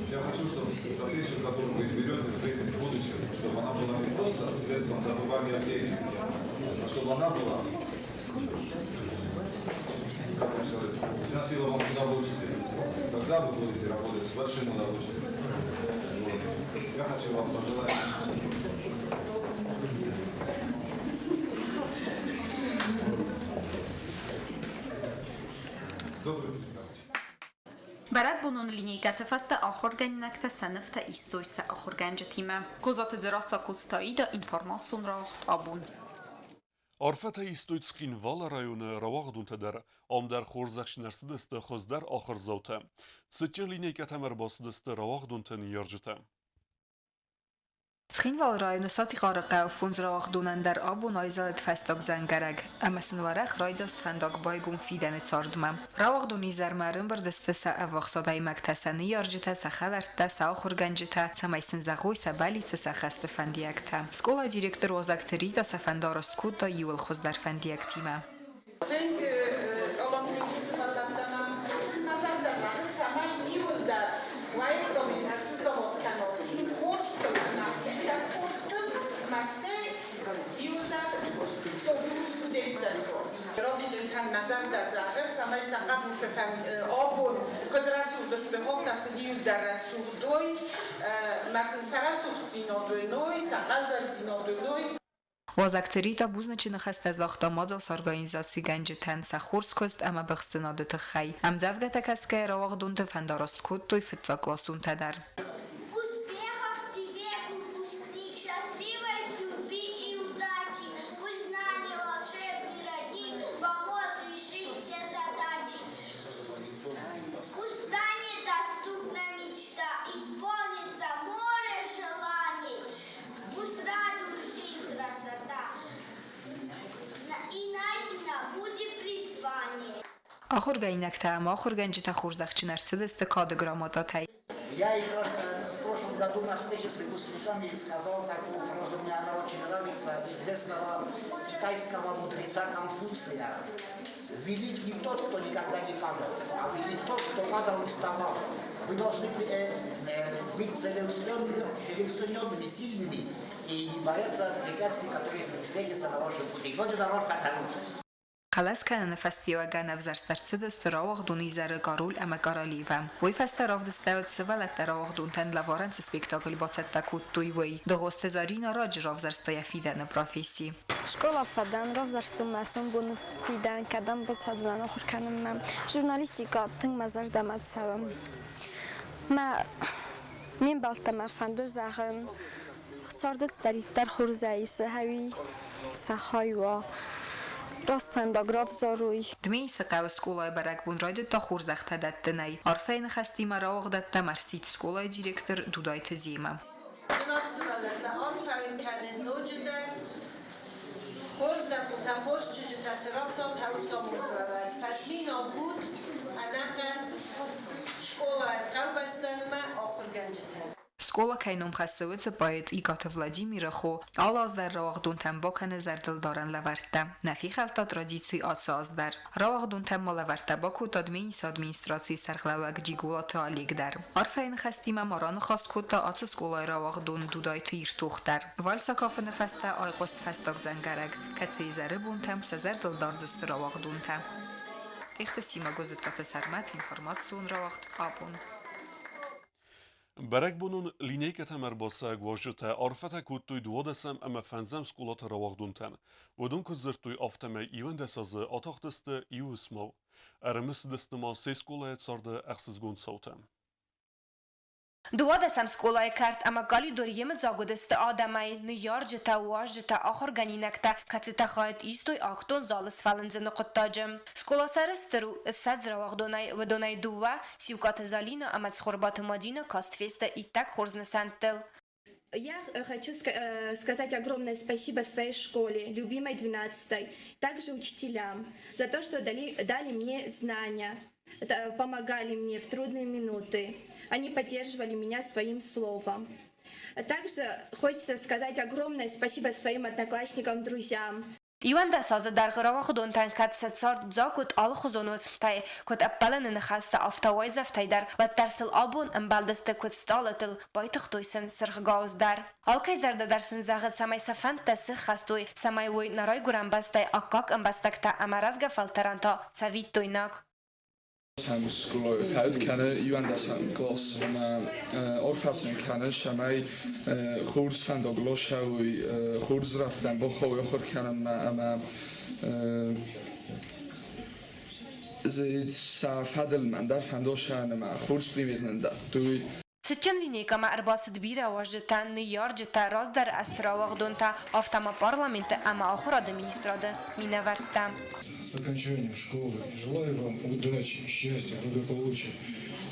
Я хочу, чтобы профессию, которую вы изберете в жизни в будущем, чтобы она была не просто средством добывания денег, а чтобы она была, как вам сказать, приносила вам удовольствие. Тогда вы будете работать с большим удовольствием. Вот. Я хочу вам пожелать. Добрый день. برات بونون لینیکا تفسته آخرگن نکته سنفته ایستویسه آخرگنج تیمه. گذات دراسا کودستایی دا اینفورماسیون راخت آبون. Արֆեթը իստույցքին վալը ռայոնը ռավաղդուն տդեր, ամդար խորզակշներսը դստը խոզդար ախր զոթը, ծճը լինեյք ատամեր բաս դստը ռավաղդուն տն երջտը։ Ცხինվալ ռայոնը սատի qaraqqa ֆունզրավաղ դունանդար աբուն այզալետ ֆեստոկ ձանգարագ, ամասնվարախ ռայդոստ ֆանդոկ բայգում ֆիդենը ծորդմա։ Ռավաղ դունի զարմարն բրդստսա ավաղ սոդայ մակտասանի երջտը սախալ արտա սաղ օրգանջտա ցամայսն զաղույ սաբալիցը սախաստը ֆանդիակտա։ Սկոլա դիրեկտոր օզակտերի դա սաֆանդարոստ կուտա յուլ խոզդար ֆանդիակտիմա։ Родитель назад дазахет, самай сакапты фан обун, кадрасу дастехов нас нилдар расудой, масн сарасухтинодой, сакалзартинодой. Օզակտերի դա բուզնչինը խստազախտա մոդոս օրգանիզացի գանջթան սախուրսկոստ ամա բխստնոդը թխայ ամ ձավգետակասկե ռավաղդուն տֆանդարոստ կուտույ ֆծակլոստուն տադար Ախոր գայնակտա ամ ախոր գանջտա խուրզախչինարցը դստը կոды грамотатай. Я в прошлом году на встрече с выпускниками сказал такую фразу, мне она очень нравится, известного китайского мудреца Конфуция. Велик не тот, кто никогда не падал, а велик тот, кто падал и вставал. Вы должны быть целеустремленными, сильными и не бояться препятствий, которые встретятся на вашем пути. Вот же дорога фаталут. Қаласкանը ֆեստիվալը վզարստարցը ստրավող դունի զարը կարուլ ամակարալիվը։ Ոյ ֆեստարով դստավտ սվալատ տարավող դունտեն լավորանց սպեկտակլ բացատակուտ տույվի։ Դղոստեզարին առաջրով զարստայա ֆիդանը պրոֆեսի։ Շկոլա ֆադանրով զարստում ասում բուն ֆիդան կադամ բացածլան ոխրկանում եմ։ Ժուրնալիստիկա տնգ մազար դամացավım։ Մա մին բալտամա ֆանդը զաղն սորդեց դարիտար խուրզայիսը հավի սախայուա Ռոստանդագրով զորույ Դմեի սկավ սկոլայ բարակ բուն ռայդը տա խուրզախտա դատտնայ Արֆային խաստի մարաղ դատտա մարսիտ սկոլայ դիրեկտոր դուդայթը զիմա Սնավսվալատը անթավին թանեն նոջդը խորզդա կուտա խորզ ճժտացրացավ թավուցկա մուկվավատ Ֆասմին ագուտ անակը շկոլա կալբաստանմա ախր գանջտը Սկոլա կայնում խասվեցը պայետ իգաթը Վլադիմիրը խո ալազդար ռավաղդուն թեմ բոքանը զարդլ դարան լավարտա նավի խալտա տրադիցի ացազդար ռավաղդուն թեմ մոլավարտա բոքու տադմինիս ադմինիստրացի սարխլավակ ջիգուլատը ալիգդար արֆային խաստիմա մարանը խաստկոտա ացը սկոլայ ռավաղդուն դուդայթը իրտուղտար վալսակաֆը նվաստա այղոստ խաստող ձանգարակ կացեի զարը բուն թեմ սազարդլ դարձ ռավաղդուն թեմ իխտսիմա գոզետկատը սարմատ ինֆորմացիոն ռավաղդ ապուն Բարակ բունուն լինեյք ատամեր բոսակ ոժջութը արֆեթը կուտույ դուոդեսեմ əmə fənzəm skolata ravaqduntan. Vodun kuzırtույ aftəmə ivən dəsazı ataqdəstə iu ismav. Ərəməsi dəstəma sey skolaya çardı əxsiz gun sautam. Duada sam skolay kart ama gali doriyem zagudest adamay niyarjta wajta akhir ganinakta katsita khayt istoy akton zalis falanzını quttajım. Skola sarıstru sadzra wagdonay wadonay duva sivkat zalina ama tkhorbat madina kastfesta itak khorznesantl. Я хочу сказать огромное спасибо своей школе, любимой 12-й, также учителям, за то, что дали мне знания, помогали мне в трудные минуты. Они поддерживали меня своим словом. Также хочется сказать огромное спасибо своим одноклассникам, друзьям. Юанда саза дар Равагдун танкат сацар закут ал khuzunus tay kut appalan nkhasta aftaway zaftay dar va tarsal abun ambaldasta kut stalatil baytaxtoysan sirggauz dar alkay zarda darsin zag'at samay safanta sixastoy samay voy naray gurambastay akkak ambastakta amarazga faltaranta savittoynak Sam skoloj fout kennen, Juanda sam klas, maar orfatsen kennen, shamay khours van de gloshawi khoursrat dan bochoy khor kennen, maar ze sa fadel man dar fandoshan, maar khours privetnen da. Doei. Сычын линейка ма арбасы дбира важжета ньярджета раздар астравагдонта автома парламента ама охрада министрада минаварта. С окончанием школы желаю вам удачи, счастья, благополучия.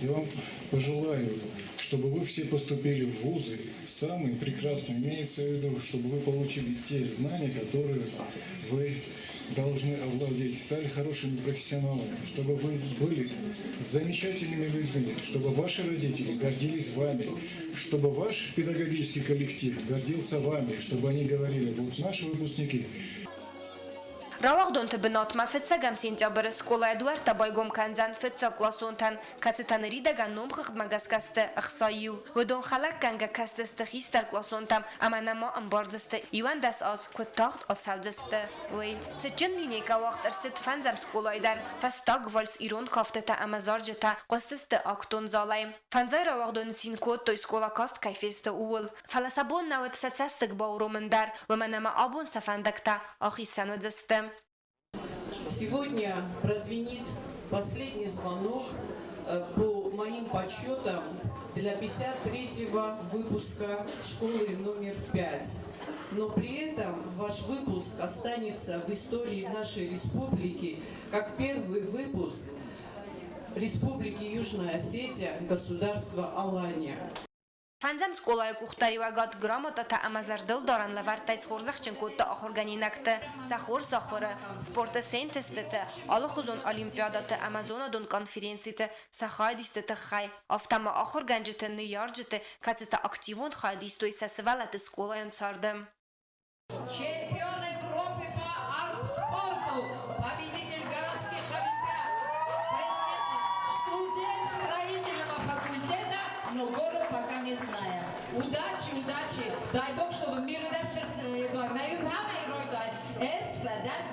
И вам пожелаю, чтобы вы все поступили в вузы самые прекрасные, имеется в виду, чтобы вы получили те знания, которые вы должны овладеть, стали хорошими профессионалами, чтобы вы были замечательными людьми, чтобы ваши родители гордились вами, чтобы ваш педагогический коллектив гордился вами, чтобы они говорили, вот наши выпускники. Равагдон тбнот ма фетсагам сентябрь школа Эдуарда байгом канзан фетса классонтан кацетанери даган номхд магаскасте ахсаю водон халак ганга кастесте хистер классонтам аманама амбардесте ивандас аз котахт отсавдесте ой сечен линейка вақт арсет фанзам школайдар фастаг вальс ирон кафтета амазаржета қостесте актон залай фанзай равагдон синкот той школа каст кайфесте уул фаласабон навет сацастык бауромандар ваманама абон сафандакта ахисанодесте. Сегодня прозвенит последний звонок по моим подсчетам для 53-го выпуска школы номер 5. Но при этом ваш выпуск останется в истории нашей республики как первый выпуск Республики Южная Осетия, государства Алания. Фанзам школай кухтари вагат грамота та амазардыл даран лавартай схорзахчен котта ахорганинакта сахора спорта сентестете алхузон олимпиадата амазонадон конференците сахайдистете хай автама ахорганжете ньяржете кацета активон хайдистой сасвалат школаен сардым Чемпион Европы по армспорту, победитель городских олимпиад, студент строительного факультета, но город пока не знаю. Удачи, удачи. Дай Бог, чтобы мир дальше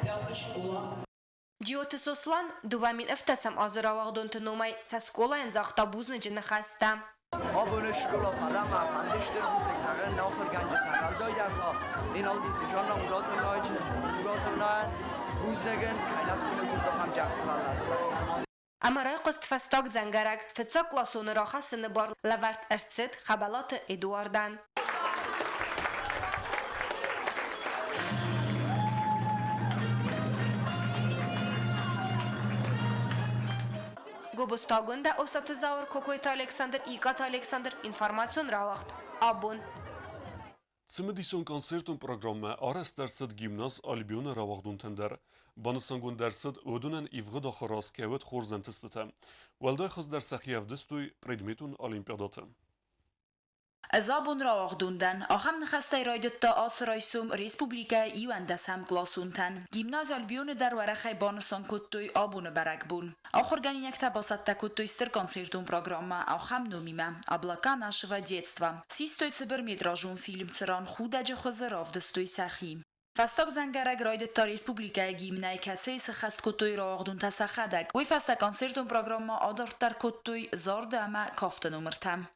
Петр школа. Джиоты сослан дувамин эфтасам азыравагдон тыномай са школаен захта бузны жына хаста. Abone школа фарама фандиштер бузны саган нахыр ганжа харалдойда та ин алди жанна уратонай бузнеген кайлас куне гурда хам жақсылалар. Амарай қост фастак зангарак фетса классоны рахасыны бар лаварт эрцет хабалаты Эдуардан. Гобустагунда осатызаур Кокойта Александр Икат Александр информацион равахт. Абун. Цимедисон концертун программа арас дарсад гимназ Альбиона равахдун тендер. Банысангун дарсад одунан ивгыда харас кевет хорзантыстыта. Валдай хыз дарсахияв дыстуй предметун олимпиадаты. Zabun ravagdundan aham nxastay raydotta asraysum Respublika Ivandasam klasuntan. Gimnaz Albion dar waraqay banusan kuttoy abunu barakbun. Охорганинякта басатта куттойстер концертун программа ахам номима Облака нашего детства. Систой циберметражун фильм циран худаджа хозаров достой сахи. Фастак зангараг райдотта Республика Гимнай касей сахаст куттой равагдун тасахадаг. Ой фаста концертун программа адартар куттой зарда ама кафта номертам.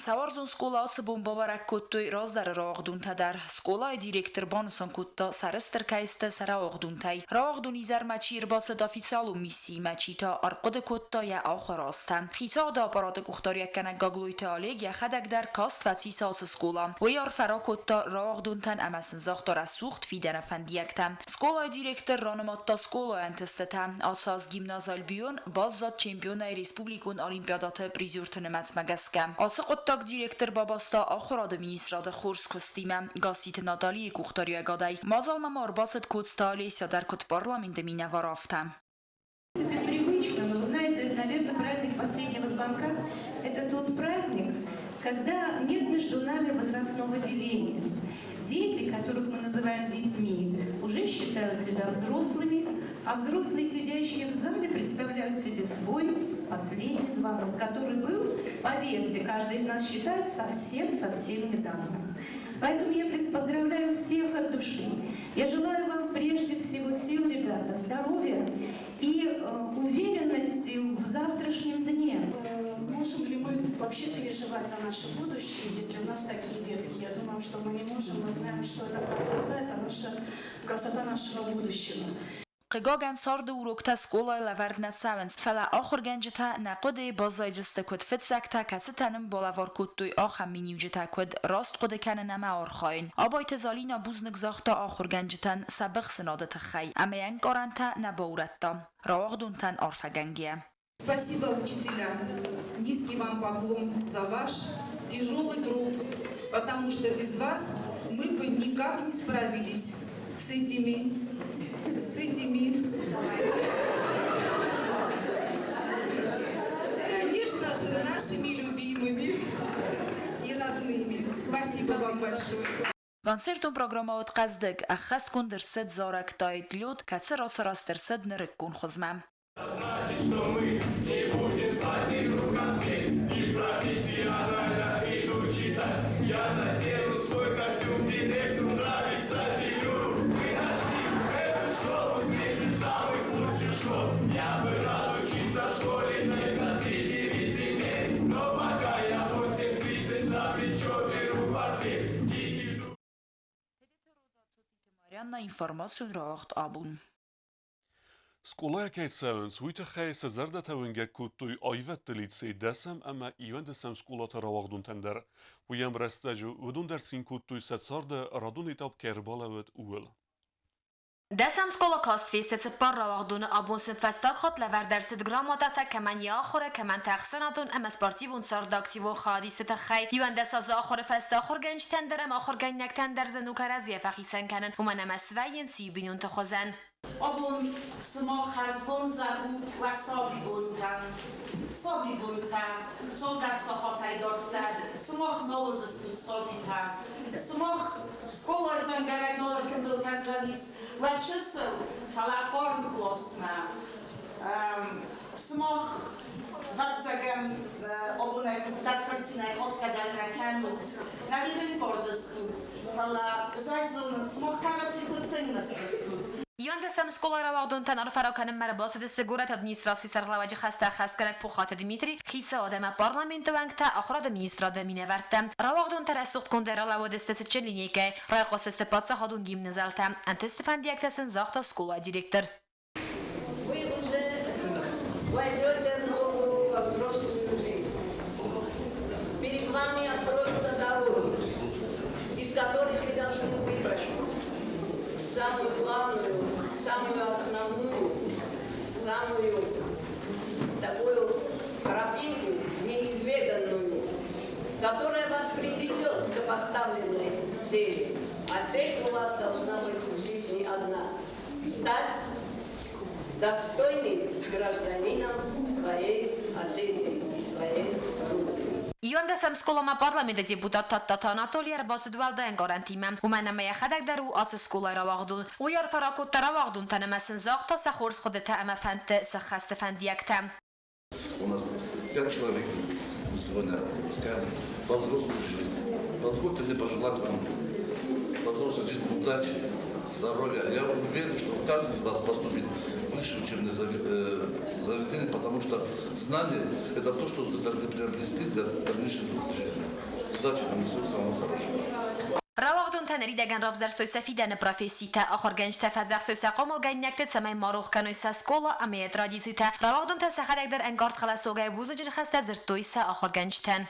Саварзун скола отсыбун бабарак коттой раздар равагдунта дар. Скола директор бонусон котта сарыстыр кайсты сара равагдунтай. Равагдун изар мачи ирбасад официалу миссии мачи та арقد котта یا آخر آستم. خیتا دا آپارات گختاری کنگ گاگلوی تالیگ یا خدک در کاست و تیساس سکولا. و یار فرا کتا равагдунтан амасын зохтар аз сухт фидена фандиякта. Скола директор раноматта скола антестета. Асаз гимназал бион баззат чемпионай республикун олимпиадата призюртны мацмагаска. Асы qottaq директор бабаста ахырады министрады хурс костима. Гасит Натальи гухтария гадай. Мазалма марбасат котста Олеся дар кот парламенте меня воровта. Теперь привычно, но знаете, наверное, праздник последнего звонка – это тот праздник, когда нет между нами возрастного деления. Дети, которых мы называем детьми, уже считают себя взрослыми, а взрослые, сидящие в зале, представляют себе свой последний звонок, который был, поверьте, каждый из нас считает совсем недавно. Поэтому я поздравляю всех от души. Я желаю вам прежде всего сил, ребята, здоровья и уверенности в завтрашнем дне. Можем ли мы вообще переживать за наше будущее, если у нас такие детки? Я думаю, что мы не можем. Мы знаем, что это красота нашего будущего. قگاگن سارد و روکتا سکولای لورد نتساونس فلا آخر گنجتا نقده بازای جسته کد فت سکتا کسی تنم بالوار کد توی آخم مینیوجتا کد راست قده کنه نمه آرخاین آبای تزالینا بوزنگ زاختا آخر گنجتن سبق سنادت خی اما ینگ آرانتا نباورتا راغدونتن آرفگنگیه. Спасибо, учителя. Низкий вам поклон за ваш тяжелый труд, потому что без вас мы бы никак не справились с этими, конечно же, нашими любимыми и родными. Спасибо вам большое. Концертун программаот қаздык, ахас кундырсет зорак тайт люд, кацер осарастерсет нырык кун хозмам. Значит, что мы не будем спать ни руководских, ни профессионально иду читать. Я надену свой костюм, директору нравится велю. Мы нашли эту школу среди самых лучших школ. Я бы рад учиться в школе не за 3-9 земель, но пока я 8:30 за плечо беру портфель и иду. Марьяна информацию рахт абун. Сколая ساونس ویت خی سزرد تونگه کتوی آیوت لیتسی دسم اما ایوان دسم سکولات رواغدون تندر ویم رستجو ودون درسین کتوی ستسارد رادون ایتاب کربالا اول. دسم سکولا کاست فیست سپار رواغدون آبون سنفستاق خود لور درست گراماتا کمان یا آخره کمان تخصناتون ام اسپارتیوون سارداکتیوون خادیست تخی یوان دساز آخره فست آخر گنج تندرم آخر گنج نکتن در زنوکر از یفخیسن کنن و منم اسوین سیبینون تخوزن. آبون سما خزبون زبود و سابی بودن چون در ساخاتای دارتر سما نالوزستون سابی تن سما سکولای زنگرک نالوزکن بودن زنیس و چسل فلاپارن کلاسنا سما وقتزگم آبونه در فرسینای خود کدر نکنود نویدن کردستو فلا زایزون سما کاغذی بودن نستستو Ion desam skola ravagduntan arfarakanım merabası destegurat administrasi sarglavacı xasta xaskalak puxat Dimitri xitsa odama parlamentu vangta axrad administrada minevartam ravagduntan asuht kondera lavo destesi çelinike rayqos stepatsa hadun gimnazalta antestefan diaktasin zaxta skola direktor. Вы уже войдете в новую взрослую жизнь. Перед вами откроются дороги, из которых вы должны выбрать самую главную, самую основную, самую такую тропинку неизведанную, которая вас приведет к поставленной цели. А цель у вас должна быть в жизни одна – стать достойным гражданином своей Осетии и своей Грузии. Ion desam skolama parlamenta deputat Tatta Anatoliy Arbasi dualdayan garantimam. Umanama yaxadak daru atsı skola ravagdun. Uyar farakot ravagdun tanamasin zaqta saxors xodeta ama fante saxaste fandiyaktam. У нас 5 человек мы сегодня выпускаем во взрослую жизнь. Позвольте мне пожелать вам во взрослой жизни удачи, здоровья. Я уверен, что каждый из вас поступит в высшее учебное заведение, потому что знание – это то, что вы должны приобрести для дальнейшей жизни. удачи вам всего самого хорошего. Равагдун тенери деган равзарсой сафиден профессита ахорганчта фазахсой сaqomul gaynaktet samay maruх kanoi sa skola amay tradicita равагдун та сахарек дар ангард خلاصوگای بوزجر خسته زرتوی سا ахорганчтен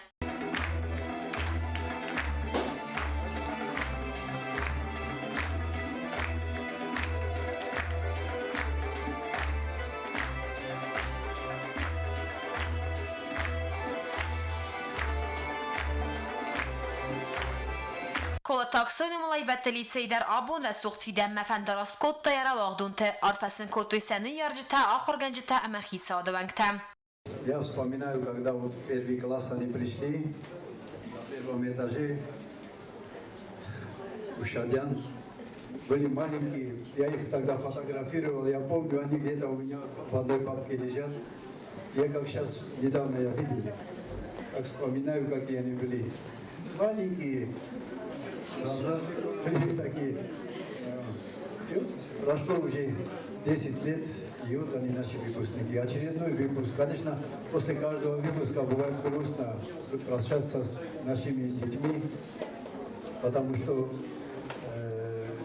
Кола таксони малай ваттелицей дар абон расухт фидем мефандараст кот та яра вагдунте арфасин котой саны ярджита ахорганджита амахица одавангта. Я вспоминаю, когда вот в первый класс они пришли, на первом этаже, у Шадян, были маленькие, я их тогда фотографировал, я помню, они где-то у меня в одной папке лежат. Я как сейчас, недавно я видел, как вспоминаю, какие они были. Маленькие, глаза были такие. Прошло уже 10 лет, и вот они наши выпускники. Очередной выпуск. Конечно, после каждого выпуска бывает грустно прощаться с нашими детьми, потому что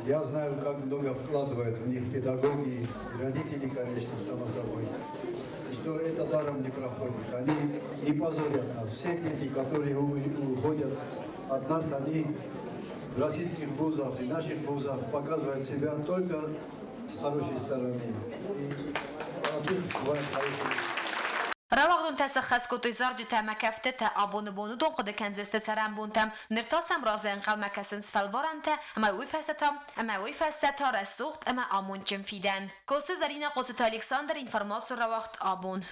я знаю, как много вкладывают в них педагоги и родители, конечно, само собой. И что это даром не проходит. Они не позорят нас. Все дети, которые уходят от нас, они в российских вузах и наших вузах показывают себя только с хорошей стороны. И от них бывает хороший. Равагдун тасахас котой зарджита макафте та абону бону донқода канзесте царам бунтам ниртасам разен قل مكسن سفلوارنته اما وی فستتا رسوخت اما آمونچم فیدن کوسه زرین قوت الکساندر інформацию равахт абон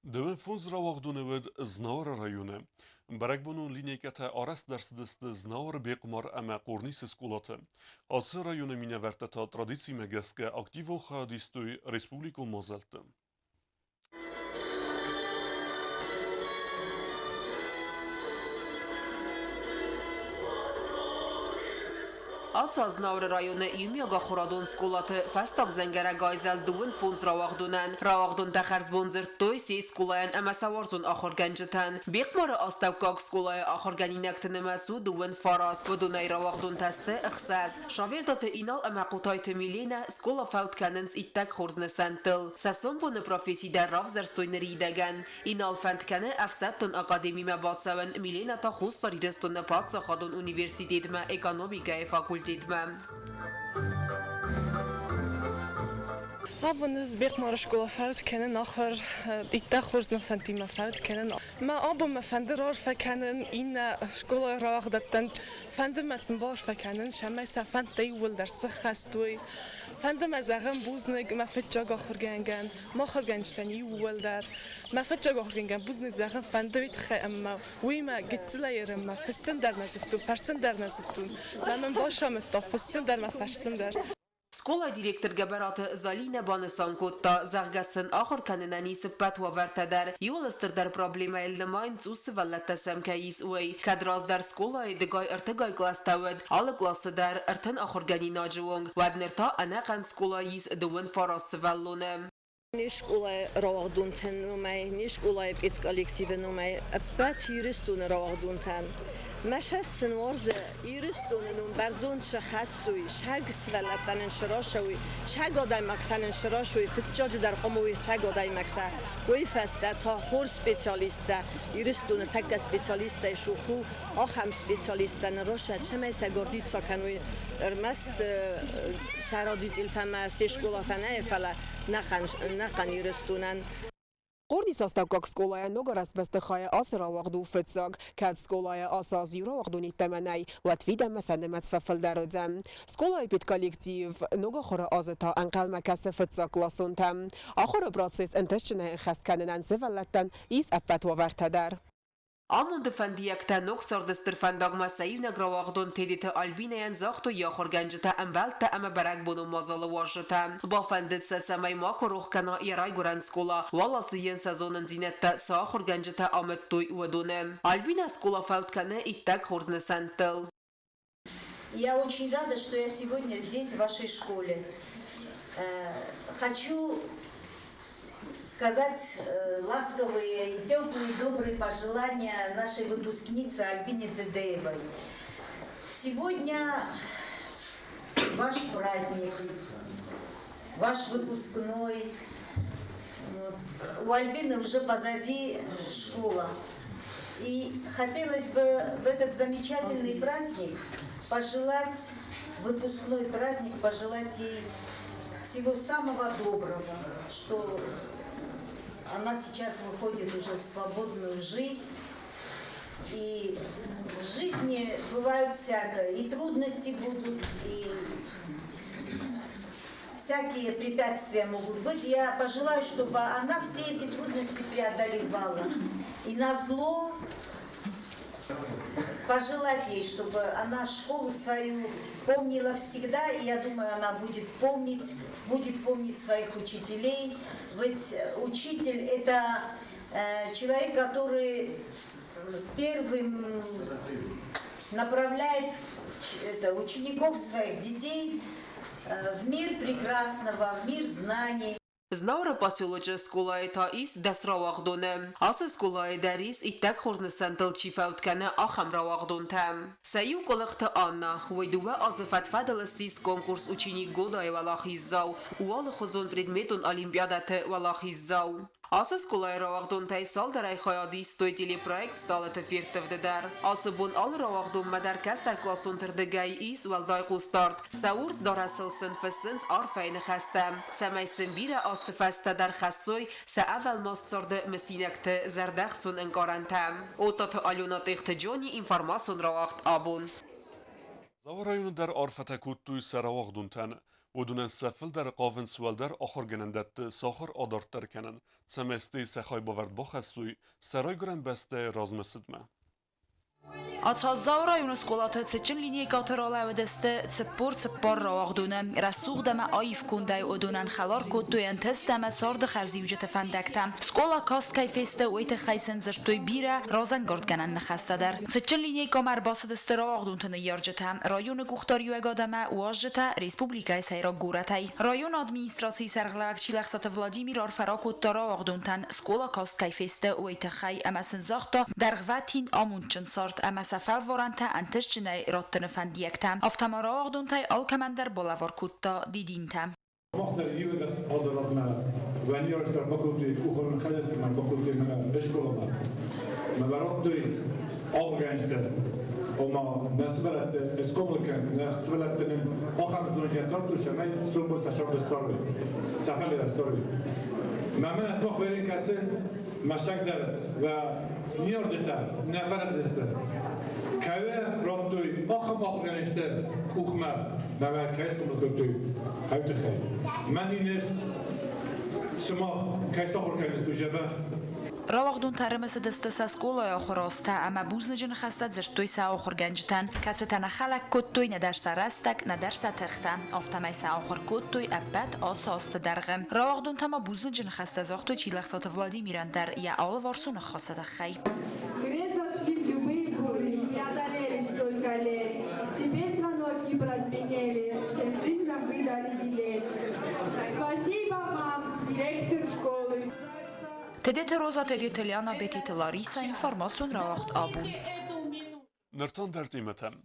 Дөвен фунз равагдуневед знавар районе. Баракбунун линейката араст дарсдысты знавар бекмар ама курнис скулаты. Асы районе мине вертата традиции мегеске активо хадистуй республику Мозалты. Alsaznavr rayonu Yumyoga Xuradun skolаты Fastak zengere gayzel duvun funz ravagdunan. Ravagdun taxarz bunzir toy si skolayan ama savarzun axorganjitan. Bekmarı astavkak skolaya axorganinaktin ematsu duvun farast. Vudunay ravagdun tasti ixsaz. Şavirdatı inal ama qutaytı milena skola fautkanins ittak xurzne sentil. Sasun bunu profesida ravzarstoyn ridegan. Inal fantkanı afsattun akademi mebatsavan milena ta xus sariristun patsa xadun universitetme ekonomikaya fakultet. Abonnes Bergmar School fout kennen nachher ik dagors nog santima fout kennen. Maar abo me vanderar verkennen in school raag dat dan vande met zijn bar verkennen. Shama sa fante wil der zich gastoi. Vande me zeggen buznig me fitjag achorgangan. Ma achorganstani wil der. Me fitjag achorgangan buznig zeggen vande wit khama. Wi ma gitlayer ma fsinder nazittu farsinder nazittu. Ma men basham tafsinder ma farsinder. Skola direktor gabaratı Zalina Banisankot'ta zağgasın ahır kanınani sıpat ve verteder. Yolastır der problema ellemayın zusı vallata semkayis uy. Kadraz der skola edegay ertegay klastaved. Alı klası der erten ahır ganina juvung. Vadnerta anaqan skola yiz duvun faras vallone. Nişkola ravagdunten numay, nişkola et kolektivi numay. Bat yürüstun ravagdunten. مشهد ورز ایرستونن برزون شخصوی شگ سولتن شراشوی شگ آدای مکتن شراشوی فتجاج در قموی شگ آدای مکتن وی فسته تا خور سپیسیالیسته ایرستون تک سپیسیالیسته شوخو آخم سپیسیالیسته نراشد شما سگردید ساکنوی ارمست سرادیز التمه سیشگولاتنه فلا نقن ایرستونن Qordi sastavkak skolaya nogaras bestexaya asra waqdu fitsag kad skolaya asaz yura waqdu nitemanay wat vidam mesanemet sfafildarodzam skolaya pit kollektiv noga khora azata anqal makase fitsak klasuntam akhora proces enteshne khaskannan sevalatan is apat wavartadar Amund fandiyakta noktsardistır fandagma sayivna gravagdun tedite albinayan zaxtu yaxorganjita ambalta ama barak bunu mazalı wajita. Ba fandit samay makoruh kana yaray guran skola walası yen sezonun zinetta saxorganjita amettoy wadune. Albina skola faltkane ittak xurzni santil. Я очень рада, что я сегодня здесь, в вашей школе. Хочу сказать ласковые и теплые, добрые пожелания нашей выпускнице Альбине Дедеевой. Сегодня ваш праздник, ваш выпускной. У Альбины уже позади школа. И хотелось бы в этот замечательный праздник пожелать, выпускной праздник, пожелать ей всего самого доброго, что она сейчас выходит уже в свободную жизнь. И в жизни бывают всякое, и трудности будут, и всякие препятствия могут быть. Я пожелаю, чтобы она все эти трудности преодолевала. И назло пожелать ей, чтобы она школу свою помнила всегда. И я думаю, она будет помнить своих учителей. Ведь учитель – это человек, который первым направляет учеников, своих детей в мир прекрасного, в мир знаний. Знаура посёлоча скулай таис дасравагдоне. Асы скулай дарис иттак хорзнесантал чифауткане ахам равагдонтам. Саю колахта Анна, войдува азыфат фадаластис конкурс ученик года и валахиззау. Уалы хозон предметун олимпиадаты валахиззау. Асы скулай равагдонтай сал дарай хаяди стой телепроект сталата фиртевдедар. Асы бун ал равагдон мадаркастар классон тырдыгай ис валдай кустарт. Саурс дарасылсын фессенс арфайны хаста. Самайсын бира Festa در خصوی سأول ماسترد مسینکت زردخسون انکارنتم. او تا آلونات اختجانی اینفرماسون را وقت آبون. زوارایون در آرفتکوت توی سراوغدونتن ودون سفل در قاون سوال در آخر گنندت ساخر آدارت در کنن سمستی سخای باورد بخصوی سرای گرن بسته رازمسدمه. Ացազաուրա յունսկոլաթը ցեչին լինի կաթերալավդստը ցպոր ցպար ռաղդունը ռասուղդամա այվ կունդայ օդոնան խալար կոտոյան թստամա սարդը խարզիուջը տֆանդակտամ սկոլա կաստ կայֆեստը ույթը խայսեն զրտոյ բիրա ռազան գորդկանան նխաստադար ցեչին լինի կամար բասդստը ռաղդունտը երջտամ ռայոնը գուխտար յուեգադամա ուաժտա ռեսպուբլիկայ սայրակ գուրատայ ռայոն ադմինիստրացիի սարղլարակչի լախսատը Վլադիմիր Արֆարակոտ ռաղդունտան սկոլա կաստ կայֆեստը ույթը խայ ամասն զախտը դարղվաթին ամունչն սարդ ամասաֆալ վորանտա անտես չնայ ռոտտնը ֆանդիակտամ ավտամարաղդունտայ ալկամանդար բոլավորկուտտա դիդինտամ Mochter hier das Ausrasna, wenn ihr euch da bekommt, kuchen khales man bekommt in Eschkolama. Man warot aufgehängt. وما نسبة اسكوملكن نسبة آخر زوجين دكتور شمال سوبر سشرب السوري سفل السوري ما من اسمه بيرين كاسن مشتاق در و نيور دتار نفرت دستر كاوه رابطوي آخر ينشتر كوخما نما كايس كوملكتوي هاي تخيل مني نفس شما كايس آخر كايس تجابه Равагдун тарымысы дыстыса сколая охороста, ама бузныжын хастат зыртойса охор генжтан, кацетана халак коттой надарса растак, надарса тыхта, автомайса охор коттой аппат аса асты даргым. Равагдун тама бузныжын хаста зохтой чилахсаты Владимиран дар, я ал варсуна хасада хай. Вы зашли в любые бури, преодолели столько лет, теперь звоночки прозвенели, всем жизням вы дали билет. Спасибо вам, директор школы. Тедете роза тедете Ляна бетите Лариса информацион равахт абу. Ныртан дертиметем.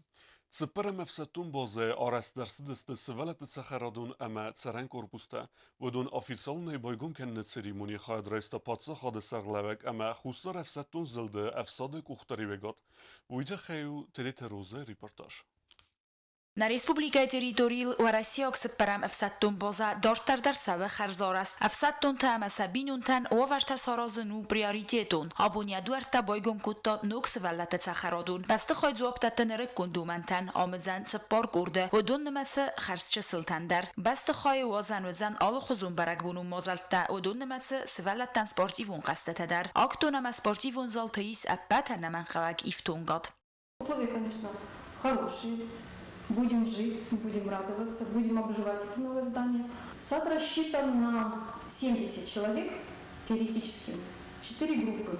Цыппара мефсетун базе арас درس دست سوالت سخرادون اما تسرن корпуста ودون официальный бойгун кенне церемонии خواهد رئیستا پادسا خواهد سغلوک اما خوستا رفستون زلده افساد کختاری وگاد ویده خیو تدیت روزه ریپورتاج. На республика территориил у России оксепарам афсаттун боза дортар дарцавы харзорас. Афсаттун тама сабинунтан оварта саразыну приоритетун. Абуния дуарта бойгум кутта нокс валлата цахарадун. Басты хойд зуаптаттан рыккундумантан амызан цеппар гурды. Удун нымасы харсчы сылтандар. Басты хой вазан вазан алу хузун барагбунун мозалтта. Удун нымасы свалаттан спортивун кастатадар. Актунама спортивун залтаис аппата наман хавак ифтунгад. Условия, конечно, хорошие. Будем жить, будем радоваться, будем обживать это новое здание. Сад рассчитан на 70 человек теоретически, 4 группы.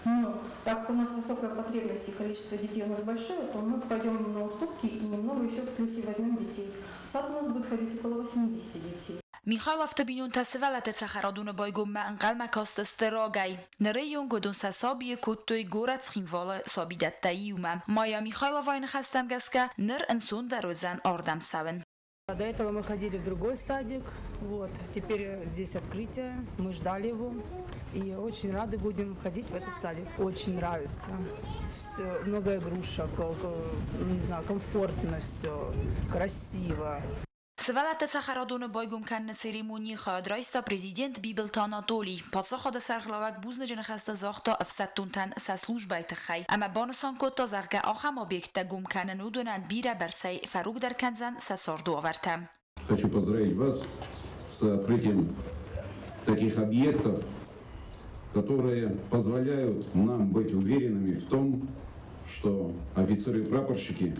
Но так как у нас высокая потребность и количество детей у нас большое, то мы пойдем на уступки и немного еще в плюсе возьмем детей. В сад у нас будет ходить около 80 детей. Michail Aftabinun tasvelat tsacharadun baygum ma anqal makast stragay. Nreyon godun sasabi kutoy gorat xinvala sabidattayuma. Maya Mikhailovna хастам гаска нер инсун дарозан ардам савен. До этого мы ходили в другой садик, вот, теперь здесь открытие, мы ждали его, и очень рады будем ходить в этот садик. Очень нравится, все, много игрушек, не знаю, комфортно все, красиво. Свалат тсахарадун байгум кан церемонии хадрайста президент Бибелт Анатолий. Подсоход сарглавак бузнежен хаста захта афсаттунтан со службой тхай. Ама бансан кота зарга ахам объекта гум кан нудунан бира берсай фарук дар канзан сасорду авартам. Хочу поздравить вас с открытием таких объектов, которые позволяют нам быть уверенными в том, что офицеры и прапорщики,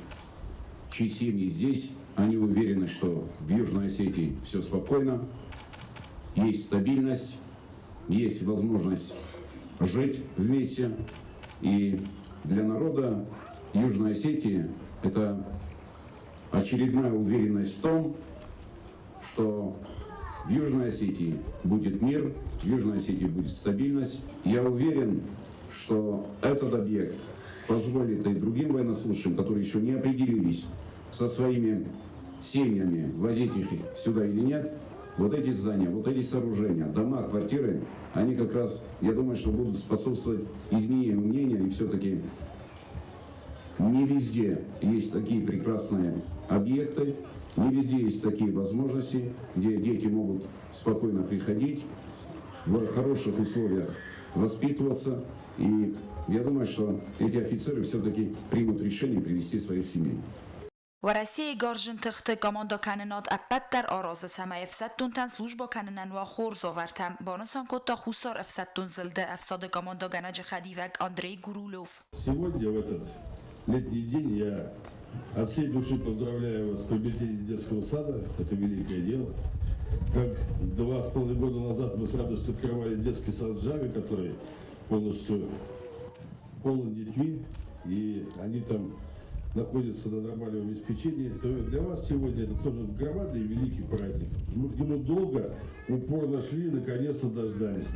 чьи семьи здесь, они уверены, что в Южной Осетии все спокойно, есть стабильность, есть возможность жить вместе. И для народа Южной Осетии это очередная уверенность в том, что в Южной Осетии будет мир, в Южной Осетии будет стабильность. Я уверен, что этот объект позволит и другим военнослужащим, которые еще не определились со своими семьями, возить их сюда или нет, вот эти здания, вот эти сооружения, дома, квартиры, они как раз, я думаю, что будут способствовать изменению мнения, и все-таки не везде есть такие прекрасные объекты, не везде есть такие возможности, где дети могут спокойно приходить, в хороших условиях воспитываться, и я думаю, что эти офицеры все-таки примут решение привести своих семей. و رسی گارژن تخت کاماندا کننات اپت در آراز سمای افسدتون تن служба کننن و خورز آورتم بانسان کتا خوصار افسدتون زلده افساد کاماندا گنج خدیوک اندری گرولوف. Сегодня в этот летний день я от всей души поздравляю вас с приобретением детского сада. Это великое дело. Как 2,5 года назад мы с радостью открывали детский сад в Джаве, который полностью полон детьми, и они там находятся на нормальном обеспечении, то для вас сегодня это тоже громадный и великий праздник. Мы к нему долго, упорно шли и наконец-то дождались.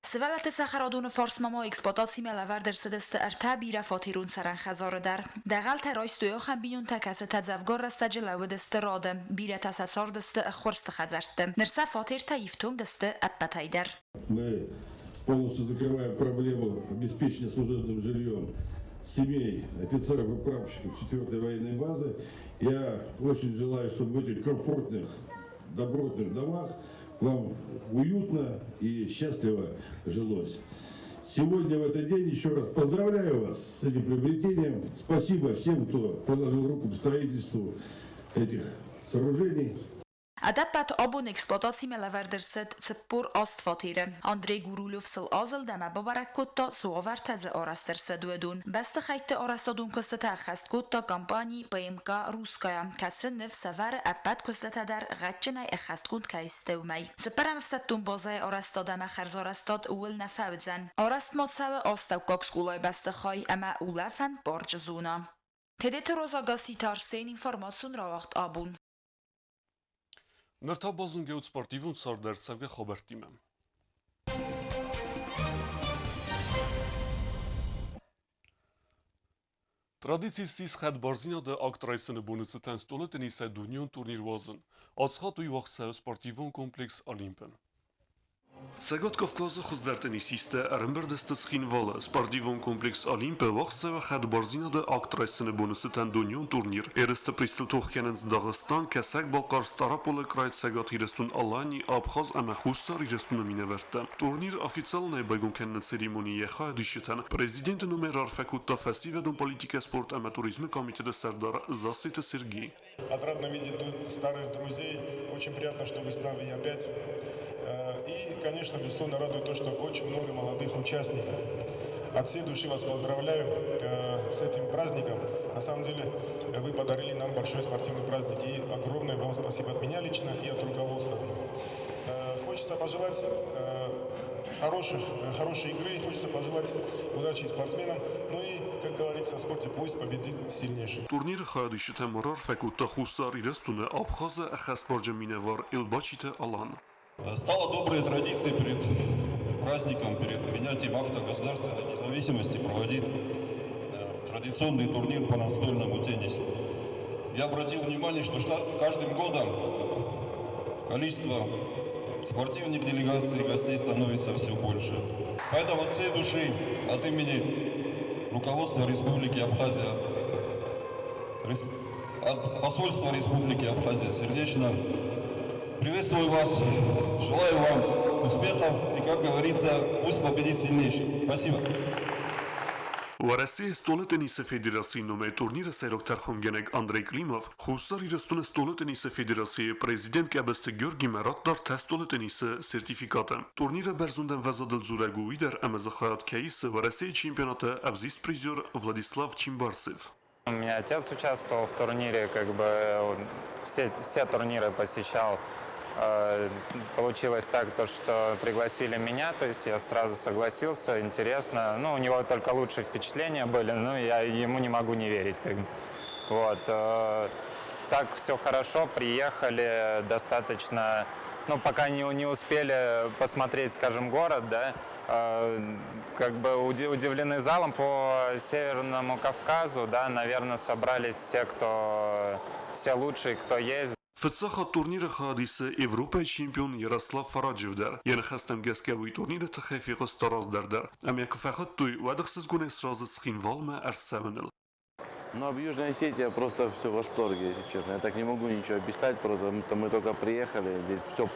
سوالت سخرادون فارس ماما اکسپلاتاسی ملور در سدست ارتا بیره فاتیرون سرن خزار در دقل ترایستویا خم بینون تکس تزفگار رست جلو دست رادم بیره تسسار دست خورست خزرتم نرسه فاتیر تایفتون دست ابتای در. Мы полностью закрываем проблему обеспечения служебным жильем семей офицеров и прапорщиков 4-й военной базы. Я очень желаю, чтобы в этих комфортных, добротных домах вам уютно и счастливо жилось. Сегодня в этот день еще раз поздравляю вас с этим приобретением. Спасибо всем, кто положил руку к строительству этих сооружений. Adaptat abun eksploatacji melaverderset cepur astfatire. Andrei Gurulov sıl azıl deme babarak kotta suavar teze arasterse duedun. Beste xayte arastadun kostata xast kotta kampani PMK Ruskaya. Kasin nef sever appat kostata der gatchenay xast kont kaistewmay. Separam fsettun bazay arastadame xerz arastad ul nefavzen. Arastmat sawe astawkak skulay beste xay ama ulafen barjzuna. Tedet rozagasi tarsen informatsun rawagt abun. Nërta bazën geut sportivun sar dersevge xabertime. Tradicisiz xed barzina de aktrajsene bonuseten stolet en ise dunion turnirvazën. Atsxat u vaxtse sportivun kompleks Olimpen. Сагат Кавказа хуздер тенисисте рымбердесте цхинвала спортивон комплекс Олимпе вахтсева хад барзина да актрайсene bonuseten dunion turnir. Erste pristel toch kenens Dağıstan kesek Balkar Starapole krayt Sagat hirestun Alani Abkhaz ama Hussar hirestun mineverte. Turnir oficjalnej begun kennen ceremonie kha disheten. Prezident numerar Факулта фасиведон политика спорт и туризма комитета Сардар Засита Сергей. Отрадно видеть тут старых друзей. Очень приятно, что вы с нами опять. И, конечно, безусловно, радует то, что очень много молодых участников. От всей души вас поздравляю с этим праздником. На самом деле, вы подарили нам большой спортивный праздник. И огромное вам спасибо от меня лично и от руководства. Хочется пожелать хорошей игры, хочется пожелать удачи спортсменам. Ну и, как говорится, в спорте пусть победит сильнейший. Турнир Хадишите Мурар Фекута Хусар Ирестуна Абхаза Ахаспорджа Миневар Илбачите Алан. Стало доброй традицией перед праздником, перед принятием акта государственной независимости проводить традиционный турнир по настольному теннису. Я обратил внимание, что с каждым годом количество спортивных делегаций и гостей становится все больше. Поэтому от всей души, от имени руководства Республики Абхазия, от посольства Республики Абхазия сердечно приветствую вас, желаю вам успехов и, как говорится, пусть победит сильнейший. Спасибо. Россия столы тенниса федерации номер турнира Сайроктар Хомгенег Андрей Климов, Хусар Ирестуна столы тенниса федерации президент Кабасты Георгий Маратдар тестолы тенниса сертификата. Турнира Берзунден Вазадл Зурагу Идер Амазахаят Кейс в России чемпионата Авзист призер Владислав Чимбарцев. У меня отец участвовал в турнире, как бы все турниры посещал. Получилось так, что пригласили меня, то есть я сразу согласился, интересно. Ну, у него только лучшие впечатления были, но я ему не могу не верить. Как бы. Вот. Так все хорошо, приехали достаточно, ну, пока не успели посмотреть, скажем, город, да, как бы удивлены залом по Северному Кавказу, да, наверное, собрались все лучшие, кто есть. فتساخ التورنير خاديس إوروبا شامبيون يارسلاف فراجيف در يعني خستم جسكوي تورنير تخفيق استراز در أم يكفاخت توي ودخسس جون استراز سخين والما أرسابنل. Ну, об Южной Осетии я просто все в восторге, если честно. Я так не могу ничего описать, просто мы только приехали, здесь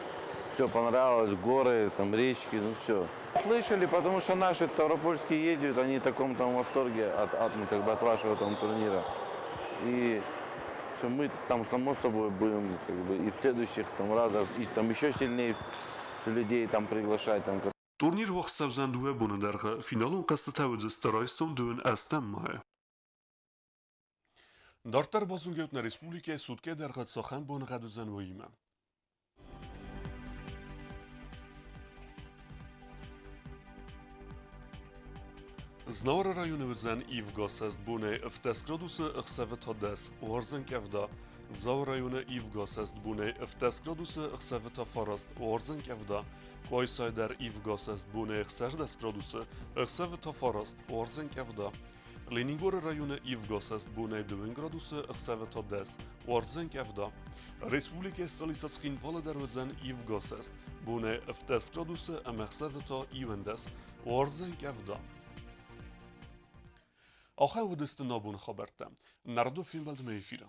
все понравилось, горы, там речки, ну все. Слышали, потому что наши ставропольские ездят, они в таком там восторге от вашего там турнира. И что мы там само собой будем как бы, и в следующих там разах, и там еще сильнее людей там приглашать. Там. Турнир вaqt savzan duhe bunderge finalon kastatavud starayson duen astem mae. Dartar bazungetna Respublika Sudke dergat saxan bun gaduzan vayma. Znawar rayonuvzan Ivgosast bune v Teskrodusa xsavet hodes Warzen Kevda. Dzawar rayonu Ivgosast bune v Teskrodusa xsavet Farast Warzen Kevda. Koysayder Ivgosast bune xserdeskrodusa xsavet Farast Warzen Kevda. Leningor rayonu Ivgosast bune 2 gradusa xsavet hodes Warzen Kevda. Respublika stolicatskin Volodar Ivgosast bune v Teskrodusa xsavet Ivendes Warzen Kevda. آخه ودست نابون خبرته. نردو فیلم بلد میفیره.